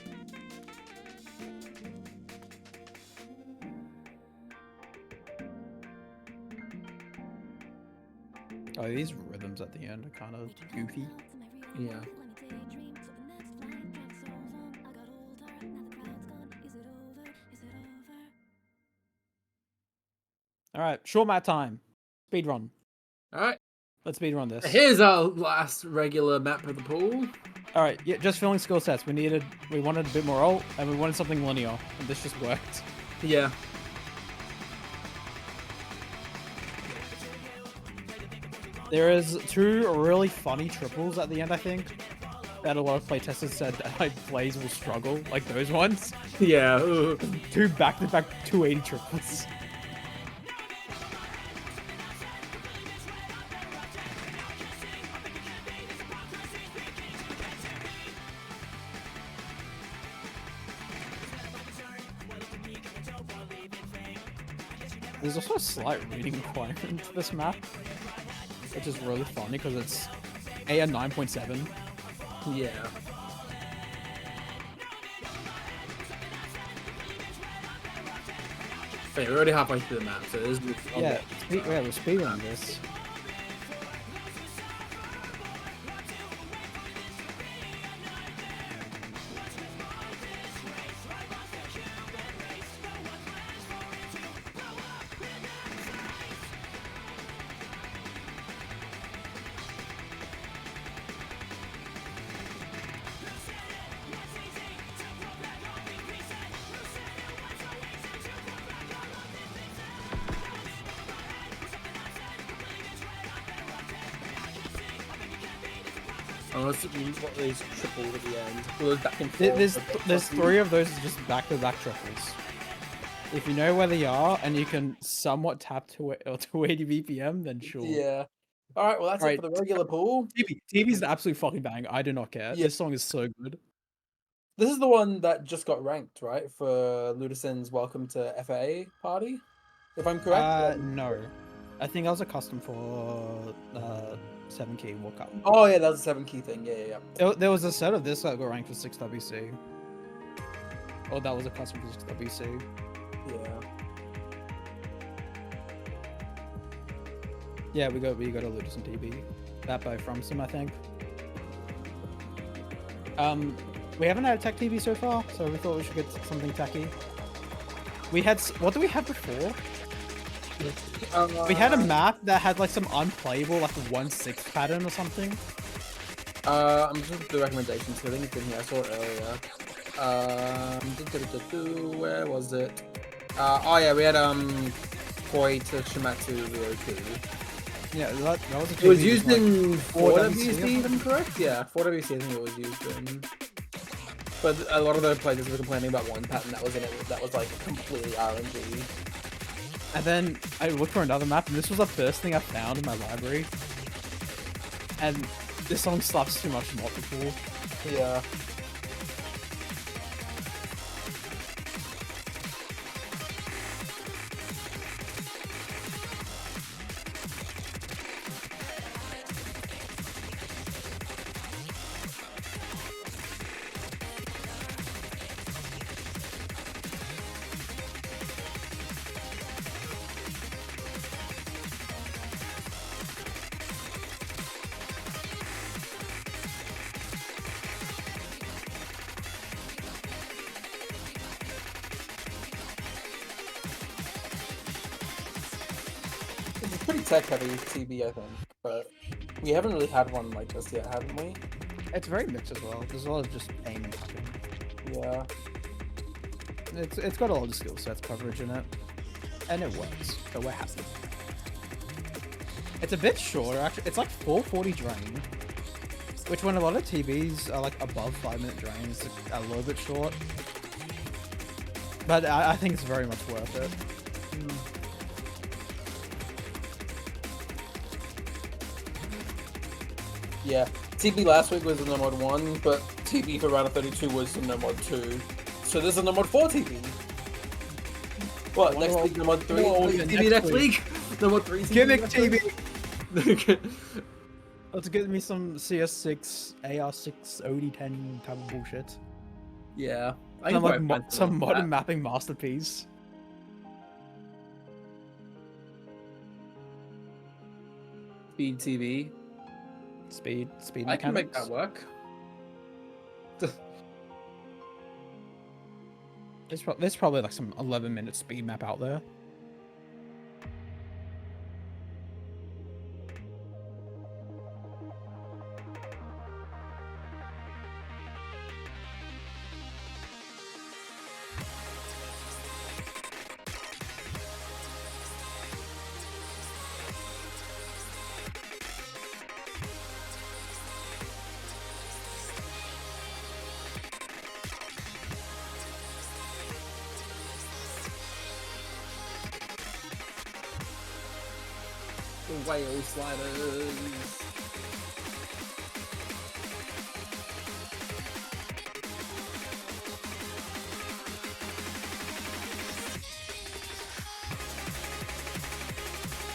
Oh, these rhythms at the end are kind of goofy. Yeah. All right, short mat time. Speed run. Alright, Let's speed run this. here's our last regular map of the pool. All right, yeah, just filling skill sets. We wanted a bit more ult, and we wanted something linear, and this just worked. Yeah. There is 2 really funny triples at the end, I think, that a lot of playtesters said like plays will struggle, like those ones. Yeah. 2 back-to-back 280 triples. There's also a slight reading requirement to this map, which is really funny because it's AN 9.7. Yeah. Wait, we're already halfway through the map, so there's... Yeah, we're speedrunning this. Unless what these tripled at the end. Well, back and forth. There's 3 of those just back-to-back triples. If you know where they are and you can somewhat tap to 280 BPM, then sure. Yeah. Alright, well that's it Alright. for the regular pool. TV's the absolute fucking bang. I do not care. Yeah. This song is so good. This is the one that just got ranked, right? For Ludicin's Welcome to FA party, if I'm correct. No. I think that was a custom for 7 key walk-up. Oh yeah, that was a 7-key thing. Yeah. There was a set of this that got ranked for 6WC. Oh, that was a custom for 6WC. Yeah. Yeah, we got a Ludicin TB. That both from some, I think. We haven't had a tech TB so far, so we thought we should get something techy. We had what do we have before? We had a map that had like some unplayable, like a 1/6 pattern or something. I'm just looking at the recommendations. I think it's in here. I saw it earlier. Where was it? Oh yeah, we had Koi to Shimatsu Ryoku. Yeah, that was a It was TB used with, in like, 4WC, if I'm correct? Yeah, 4WC I think it was used in. But a lot of the players were complaining about one pattern that was in it that was like completely RNG. And then I looked for another map, and this was the first thing I found in my library. And this song slaps too much Mappool. Yeah. It's a pretty tech heavy TB, I think, but we haven't really had one like this yet, haven't we? It's very mixed as well. There's a lot of just aim and tucking. Yeah. It's got a lot of skill sets coverage in it, and it works. So we're happy. It's a bit shorter actually. It's like 440 drain, which when a lot of TBs are like above 5-minute drains, it's a little bit short. But I think it's very much worth it. Yeah. TB last week was the No Mod 1, but TB for round of 32 was the No Mod 2. So there's a No Mod 4 TB. What, next week No Mod 3? TB next week? No Mod 3 TB? Gimmick TB! Let's get me some CS6, AR6, OD10 type of bullshit. Yeah. Some, like, some like modern that. mapping masterpiece. Speed TV. Speed I can make mechanics. that work. There's probably like some 11-minute speed map out there. The whale sliders.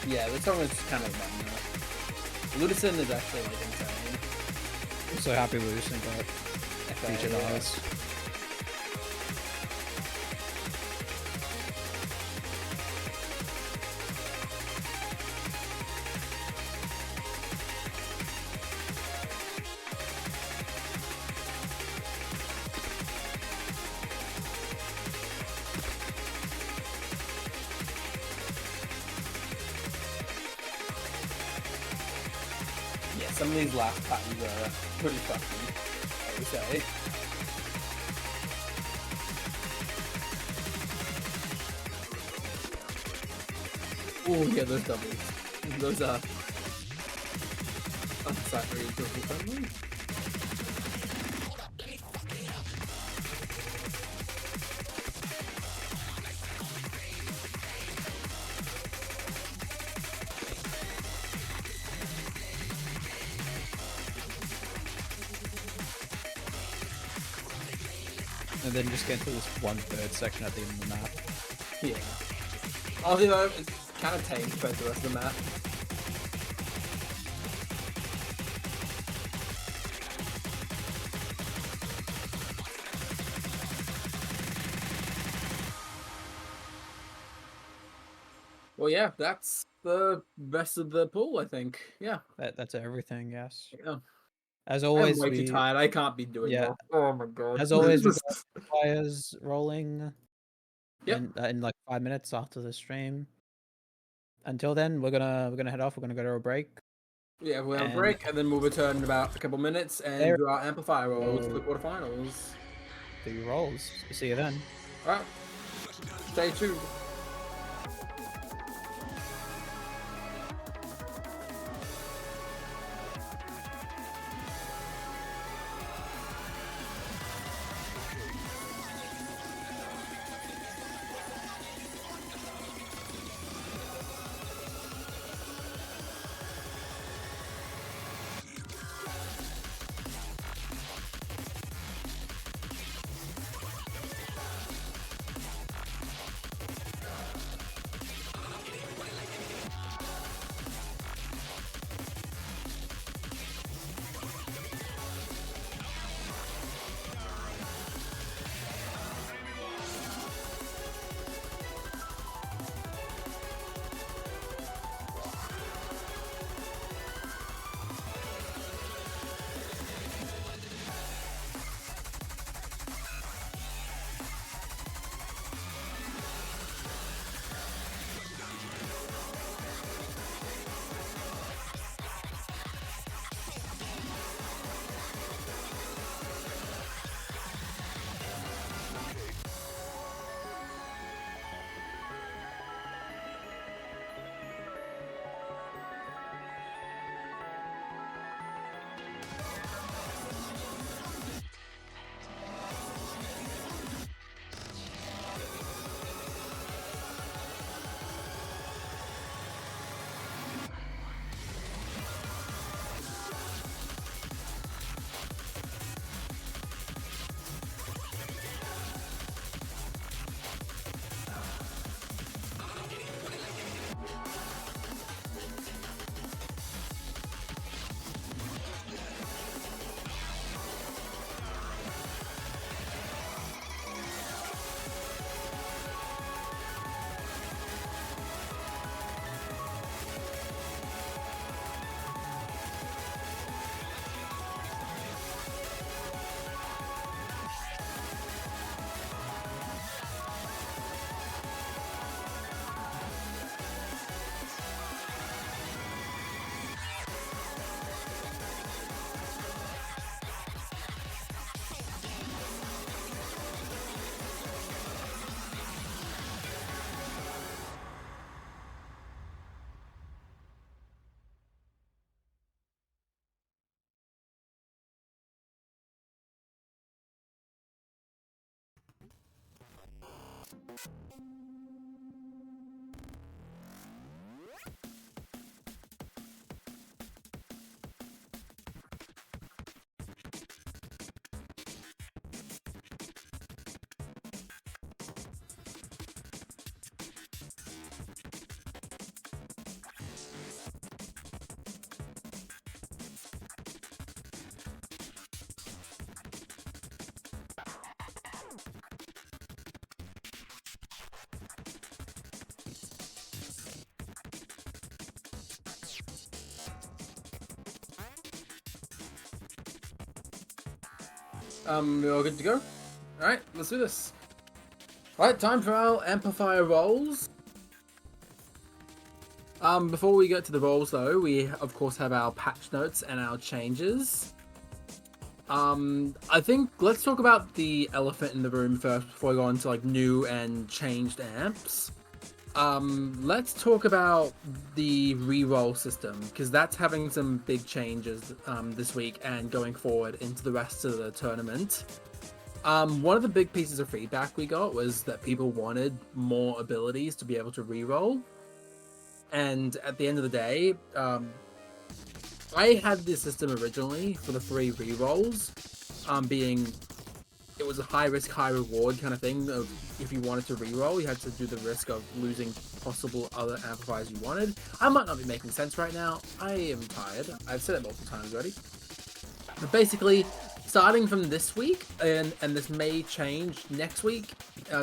Yeah, this song is kind of fun. Ludicin is actually like insane. I'm so happy with this thing, but featured Yeah. ours. Yeah, some of these last patterns are pretty fucking, I would say. Oh yeah, those doubles. Those are unsatisfactory double friendly. and then just get into this 1/3 section at the end of the map. Yeah. Honestly though, it's kind of tame compared to the rest of the map. Well, yeah, that's the rest of the pool, I think. Yeah. That's everything, yes. Yeah. As I'm always, way too tired. I can't be doing yeah. more. Oh my god. As always, we've got fires rolling Yep. in like 5 minutes after the stream. Until then, we're gonna head off. We're gonna go to a break. Yeah, we'll have a And- break, and then we'll return in about a couple minutes and There- do our amplifier rolls for the quarterfinals. Do your rolls. See you then. Alright. Stay tuned. We're all good to go? Alright, let's do this. Alright, time for our amplifier rolls. Before we get to the rolls though, we of course have our patch notes and our changes. I think let's talk about the elephant in the room first before we go on to like new and changed amps. Let's talk about the re-roll system because that's having some big changes this week and going forward into the rest of the tournament. One of the big pieces of feedback we got was that people wanted more abilities to be able to re-roll. And at the end of the day, I had this system originally for the 3 re-rolls, being it was a high risk, high reward kind of thing. Of if you wanted to reroll, you had to do the risk of losing possible other amplifiers you wanted. I might not be making sense right now. I am tired. I've said it multiple times already. But basically, starting from this week, and this may change next week,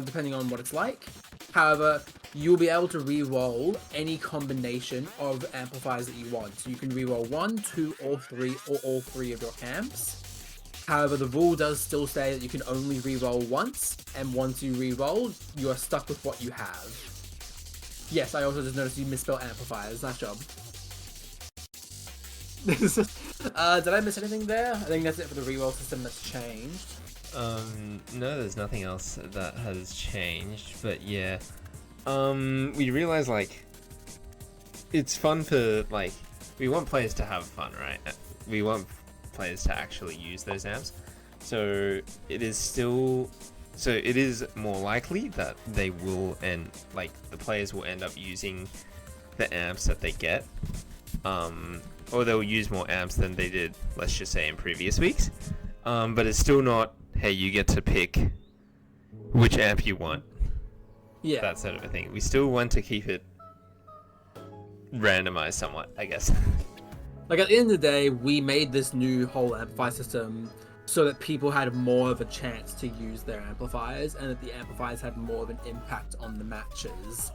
depending on what it's like. However, you'll be able to re-roll any combination of amplifiers that you want. So you can re-roll 1, 2, or 3, or all 3 of your amps. However, the rule does still say that you can only re-roll once, and once you re-roll, you are stuck with what you have. Yes, I also just noticed you misspelled amplifiers. Nice job. Did I miss anything there? I think that's it for the re-roll system that's changed. No, there's nothing else that has changed, but yeah. We realize, like, it's fun for, like, we want players to have fun, right? We want players to actually use those amps. So it is more likely that they will the players will end up using the amps that they get. Or they'll use more amps than they did, let's just say, in previous weeks. But it's still not, hey, you get to pick which amp you want. Yeah. That sort of a thing. We still want to keep it randomized somewhat, I guess. Like, at the end of the day, we made this new whole amplifier system so that people had more of a chance to use their amplifiers, and that the amplifiers had more of an impact on the matches.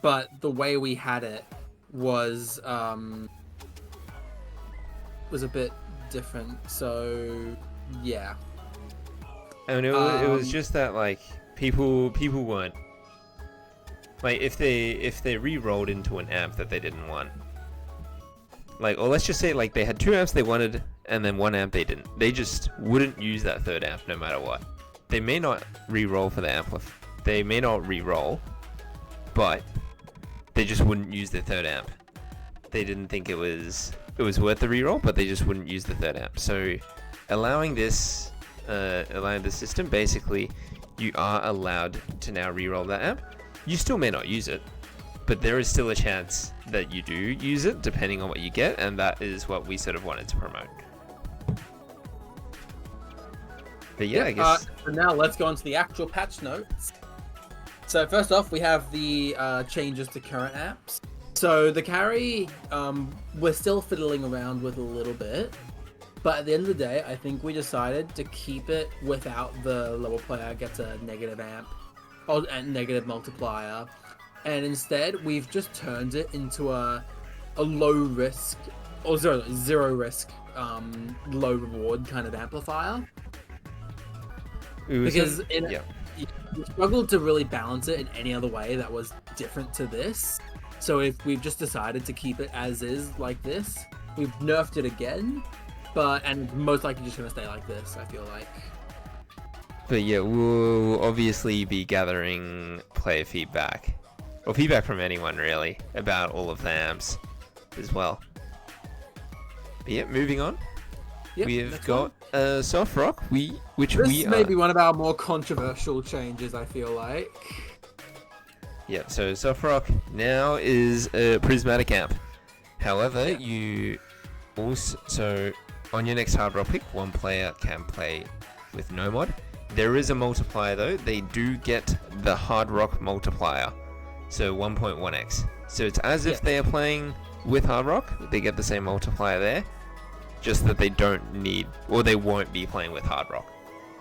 But the way we had it was a bit different, so yeah. And it was just that, like, people weren't, like, if they re-rolled into an amp that they didn't want, like, or let's just say, like, they had 2 amps they wanted and then 1 amp they didn't, they just wouldn't use that 3rd amp no matter what. They may not re-roll for the they may not re-roll, but they just wouldn't use the 3rd amp. They didn't think it was worth the re-roll, but they just wouldn't use the 3rd amp. So allowing this system, basically you are allowed to now re-roll that amp. You still may not use it, but there is still a chance that you do use it depending on what you get, and that is what we sort of wanted to promote. But yeah, I guess. So now let's go on to the actual patch notes. So first off, we have the changes to current apps. So the carry, we're still fiddling around with a little bit, but at the end of the day, I think we decided to keep it without the level player gets a negative amp or a negative multiplier, and instead we've just turned it into a low risk or zero risk, low reward kind of amplifier. Because we struggled to really balance it in any other way that was different to this. So if we've just decided to keep it as is, like this, we've nerfed it again, and most likely just gonna stay like this, I feel like. But yeah, we'll obviously be gathering player feedback, or feedback from anyone really, about all of the amps as well. But yeah, moving on. Yep, we have got Soft Rock, This may be one of our more controversial changes, I feel like. Yeah, so Soft Rock now is a prismatic amp. However, you also, on your next hard rock pick, one player can play with no mod. There is a multiplier though. They do get the hard rock multiplier, so 1.1x. So it's as if they are playing with hard rock. They get the same multiplier there, just that they don't need, or they won't be playing with hard rock.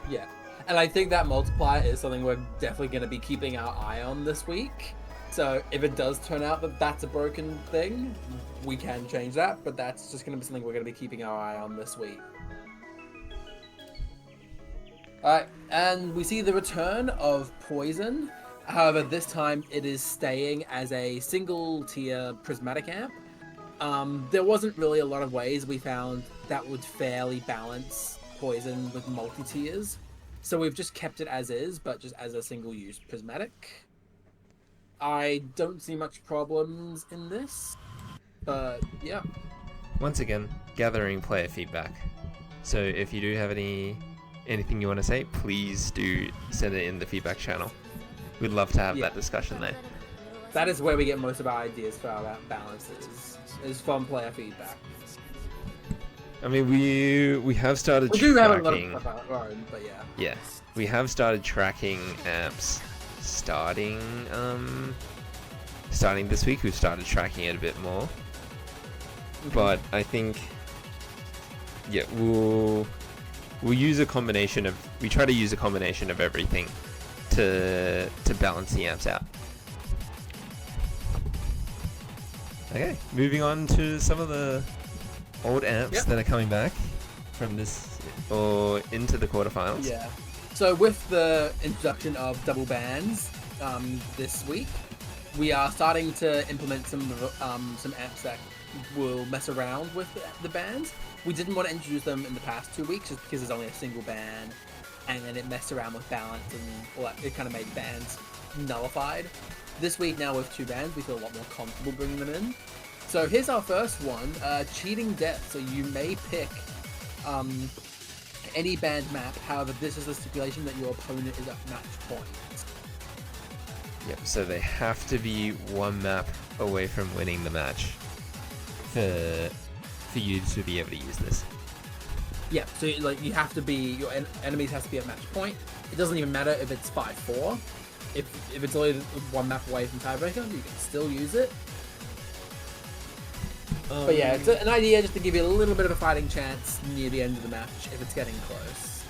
Yeah. And I think that multiplier is something we're definitely going to be keeping our eye on this week. So if it does turn out that that's a broken thing, we can change that, but that's just going to be something we're going to be keeping our eye on this week. Alright, and we see the return of Poison. However, this time it is staying as a single tier prismatic amp. There wasn't really a lot of ways we found that would fairly balance Poison with multi-tiers. So we've just kept it as is, but just as a single-use prismatic. I don't see much problems in this, but yeah. Once again, gathering player feedback. So if you do have anything you want to say, please do send it in the feedback channel. We'd love to have that discussion there. That is where we get most of our ideas for our balances, is from player feedback. I mean, we have started We do have a lot of tracking. stuff out our own, but yeah. Yeah, we have started tracking amps. Starting this week, we've started tracking it a bit more. But I think, yeah, we'll use a combination of. We try to use a combination of everything to balance the amps out. Okay, moving on to some of the old amps that are coming back from this or into the quarterfinals. Yeah. So with the introduction of double bands this week, we are starting to implement some amps that will mess around with the bands. We didn't want to introduce them in the past 2 weeks just because there's only a single band, and then it messed around with balance and all that. It kind of made bands nullified. This week now with 2 bands, we feel a lot more comfortable bringing them in. So here's our first one, Cheating Death. So you may pick any band map, however this is the stipulation that your opponent is at match point. Yep, so they have to be 1 map away from winning the match for you to be able to use this. Yeah, so like you have to be, your enemies has to be at match point. It doesn't even matter if it's 5-4. If it's only 1 map away from tiebreaker, you can still use it. But yeah, it's an idea just to give you a little bit of a fighting chance near the end of the match if it's getting close.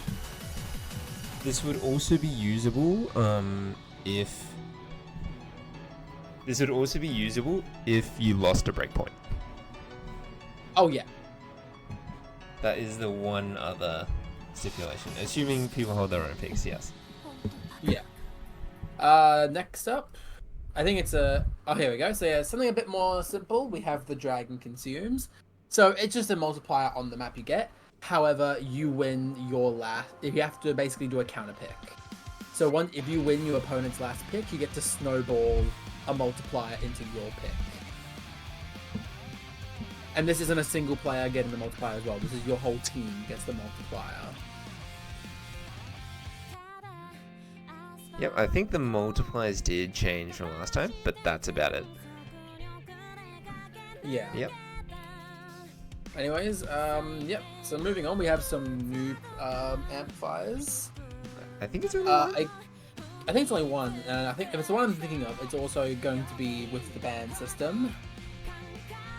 This would also be usable if you lost a breakpoint. Oh yeah. That is the one other stipulation, assuming people hold their own picks. Yes. Yeah. Next up, I think it's a... Oh, here we go. So yeah, something a bit more simple. We have the Dragon Consumes. So it's just a multiplier on the map you get. However, you win your last... If you have to basically do a counter pick. So if you win your opponent's last pick, you get to snowball a multiplier into your pick. And this isn't a single player getting the multiplier as well. This is your whole team gets the multiplier. Yep, I think the multipliers did change from last time, but that's about it. Yeah. Yep. Anyways, yep. So moving on, we have some new amplifiers. I think it's only one. I think it's only one, and I think if it's the one I'm thinking of, it's also going to be with the band system.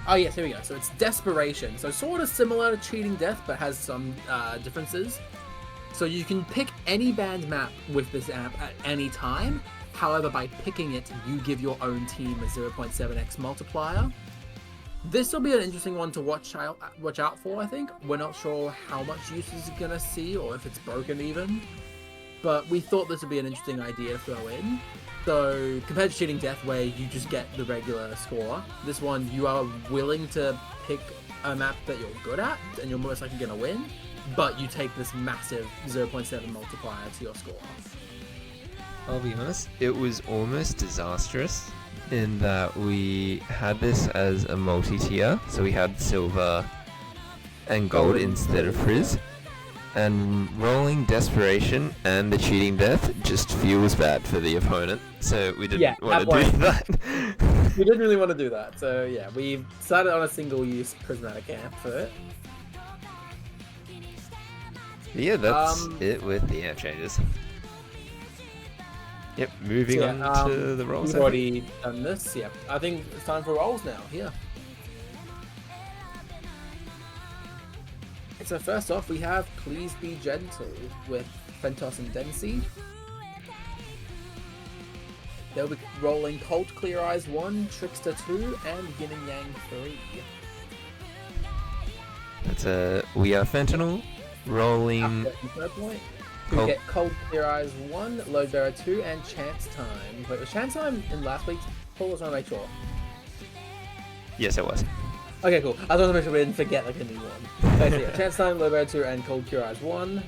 Oh yes, here we go. So it's Desperation. So sort of similar to Cheating Death, but has some differences. So you can pick any band map with this amp at any time. However, by picking it, you give your own team a 0.7x multiplier. This will be an interesting one to watch out for, I think. We're not sure how much use is going to see, or if it's broken even. But we thought this would be an interesting idea to throw in. So, compared to Cheating Death, where you just get the regular score, this one, you are willing to pick a map that you're good at, and you're most likely going to win, but you take this massive 0.7 multiplier to your score. I'll be honest, it was almost disastrous in that we had this as a multi-tier, so we had silver and gold instead of frizz. And rolling Desperation and the Cheating Death just feels bad for the opponent, so we didn't want to do that. We didn't really want to do that, so yeah, we decided on a single-use prismatic amp for it. Yeah, that's it with the amp changes. Yep, moving on to the rolls. We've already done this, yeah. I think it's time for rolls now, here. So first off, we have Please Be Gentle with Fentos and Dempsey. They'll be rolling Cold Clear Eyes 1, Trickster 2, and Yin and Yang 3. That's We Are Fentanyl, rolling... Third point. We get Cold Clear Eyes 1, Load Bearer 2, and Chance Time. Wait, was Chance Time in last week's poll? I just want to make sure. Yes, it was. Okay, cool. I just want to make sure we didn't forget like a new one. Okay, so yeah, Chance Time, Low Bear 2, and Cold Cure Eyes 1.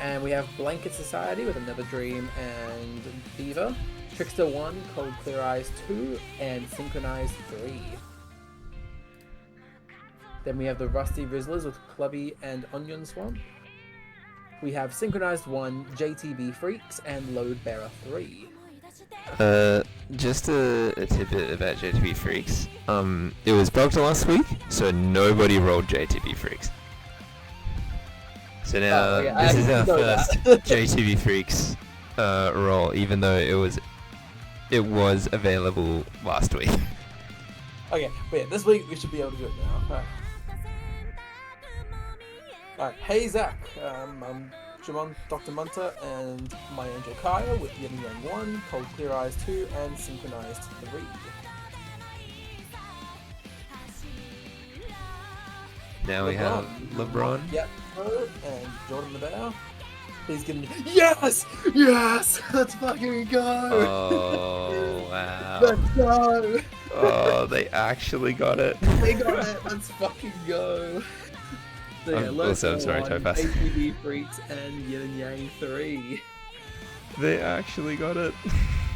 And we have Blanket Society with Another Dream and Beaver. Trickster 1, Cold Clear Eyes 2, and Synchronized 3. Then we have the Rusty Rizzlers with Clubby and Onion Swamp. We have Synchronized 1, JTB Freaks, and Load Bearer 3. Just a tidbit about JTB Freaks. It was bugged last week, so nobody rolled JTB Freaks. So now this is our first JTB Freaks roll, even though it was available last week. Okay, but yeah, this week we should be able to do it now. Alright, hey Zach, I'm Jamon, Dr. Munter, and my angel Kaya with Yin and Yang 1, Cold Clear Eyes 2, and Synchronized 3. Now we have LeBron. Yep, and Jordan the Bear. Please give me. Yes! Yes! Let's fucking go! Oh, wow. Let's go! Oh, they actually got it. They got it! Let's fucking go! So yeah, also, I'm sorry, Topaz. ATV Freaks and Yin and Yang 3. They actually got it.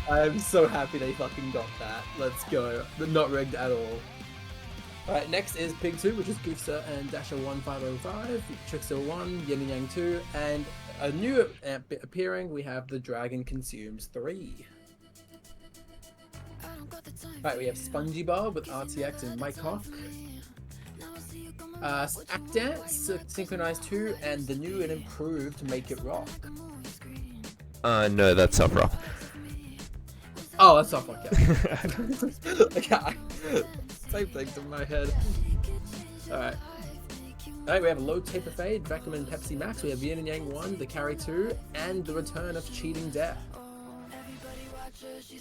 I am so happy they fucking got that. Let's go. They're not rigged at all. Alright, next is Pig 2, which is Goofster and Dasher 1505, Trickster 1, Yin and Yang 2, and a new amp appearing, we have The Dragon Consumes 3. Alright, we have Spongy Bob with RTX and Mike Hawk. Act Dance, Synchronized 2, and the new and improved Make It Rock. No, that's Soft Rock. Oh, that's Soft Rock, yeah. Okay. Same thing in my head. Alright. Alright, we have Low Taper Fade, Vacuum and Pepsi Max. We have Yin and Yang 1, The Carry 2, and the return of Cheating Death.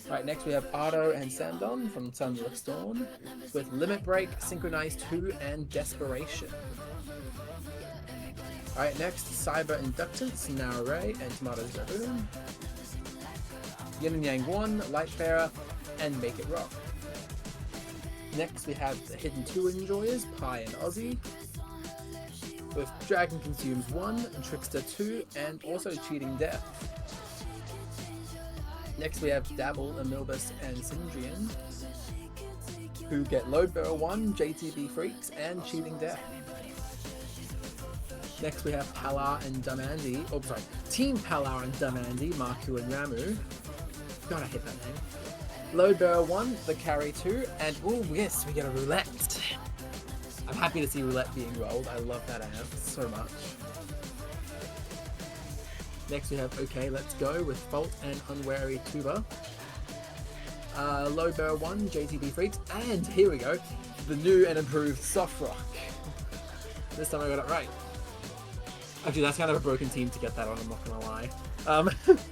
Alright, next we have Ardo and Sandon from Sunless Dawn with Limit Break, Synchronized 2, and Desperation. Alright, next Cyber Inductance, Naore and Tomato Zaboon. Yin and Yang 1, Lightbearer, and Make It Rock. Next we have the Hidden 2 Enjoyers, Pie and Ozzy, with Dragon Consumes 1, and Trickster 2, and also Cheating Death. Next we have Dabble, Amilbus, and Syndrian, who get Load Bearer 1, JTB Freaks, and Cheating Death. Next we have Palar and Dumandi, oh sorry, Team Palar and Dumandi, Marku and Ramu. God, I hate that name. Load Bearer 1, The Carry 2, and oh yes, we get a Roulette. I'm happy to see Roulette being rolled. I love that amp so much. Next we have Okay Let's Go with Fault and Unwary Tuba. Load Bearer 1, JTB Freaks, and here we go, the new and improved Soft Rock. This time I got it right. Actually, that's kind of a broken team to get that on, I'm not gonna lie.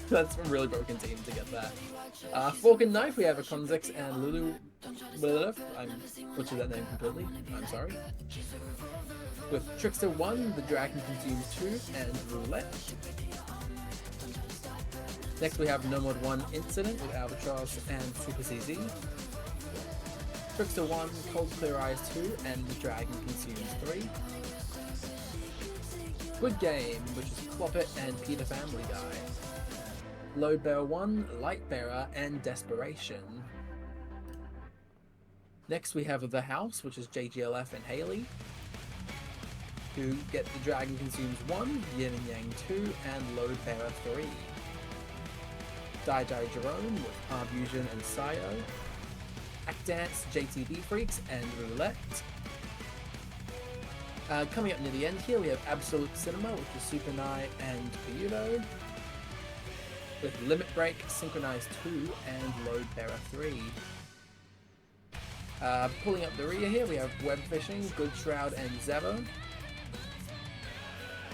That's a really broken team to get that. Fork and Knife, we have a Konzix and Lulu. I butchered that name completely. I'm sorry. With Trickster 1, The Dragon Consumes 2, and Roulette. Next we have Nomad 1 Incident with Albatross and Super CZ. Trickster 1, Cold Clear Eyes 2, and The Dragon Consumes 3. Good Game, which is Cloppet and Peter Family Guy. Load Bearer 1, Light Bearer, and Desperation. Next we have The House, which is JGLF and Haley, who get The Dragon Consumes 1, Yin and Yang 2, and Load Bearer 3. Die Jerome with Arbusion and Sayo. Act Dance, JTB Freaks, and Roulette. Coming up near the end here, we have Absolute Cinema, which is Super Nye and Pyudo, with Limit Break, Synchronized 2, and Load Bearer 3. Pulling up the rear here, we have Web Fishing, Good Shroud, and Zabo.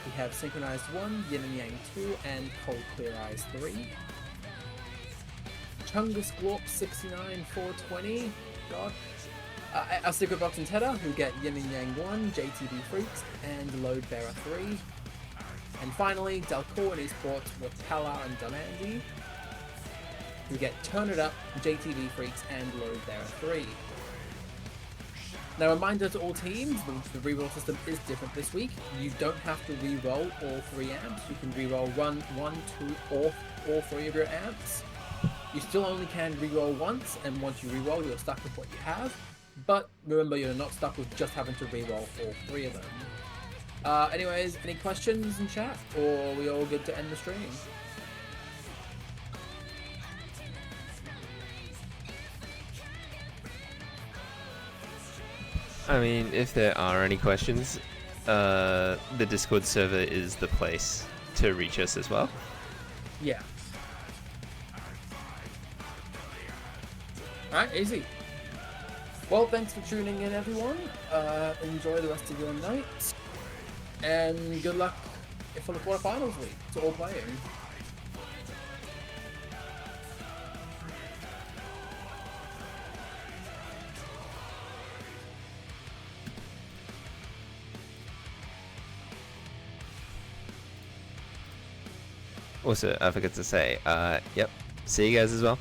We have Synchronized 1, Yin and Yang 2, and Cold Clear Eyes 3. Chungus Glorp 69 420, God. Our Secret Box and Tedder, who get Yin and Yang 1, JTB Freaks, and Load Bearer 3. And finally, Delcourt and Esports with Palar and Dumandi, who get Turn It Up, JTB Freaks, and Load Bearer 3. Now, reminder to all teams, the reroll system is different this week. You don't have to reroll all 3 amps. You can reroll 1, 2, or all 3 of your amps. You still only can reroll once, and once you reroll, you're stuck with what you have. But remember, you're not stuck with just having to reroll all 3 of them. Anyways, any questions in chat, or are we all good to end the stream? I mean, if there are any questions, the Discord server is the place to reach us as well. Yeah. Alright, easy. Well, thanks for tuning in, everyone. Enjoy the rest of your night. And good luck for the quarterfinals week to all playing. Also, I forgot to say, yep, see you guys as well.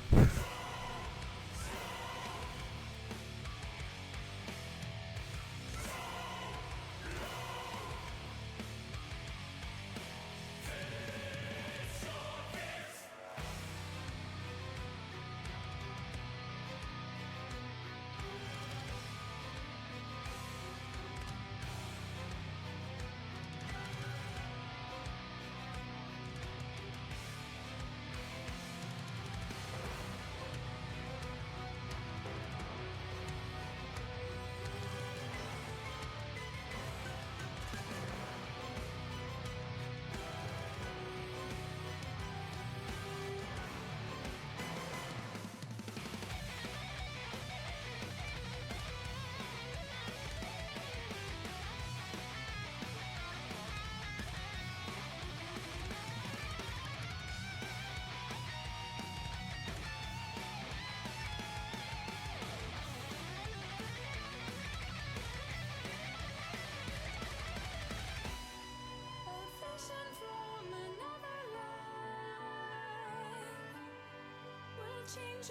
Change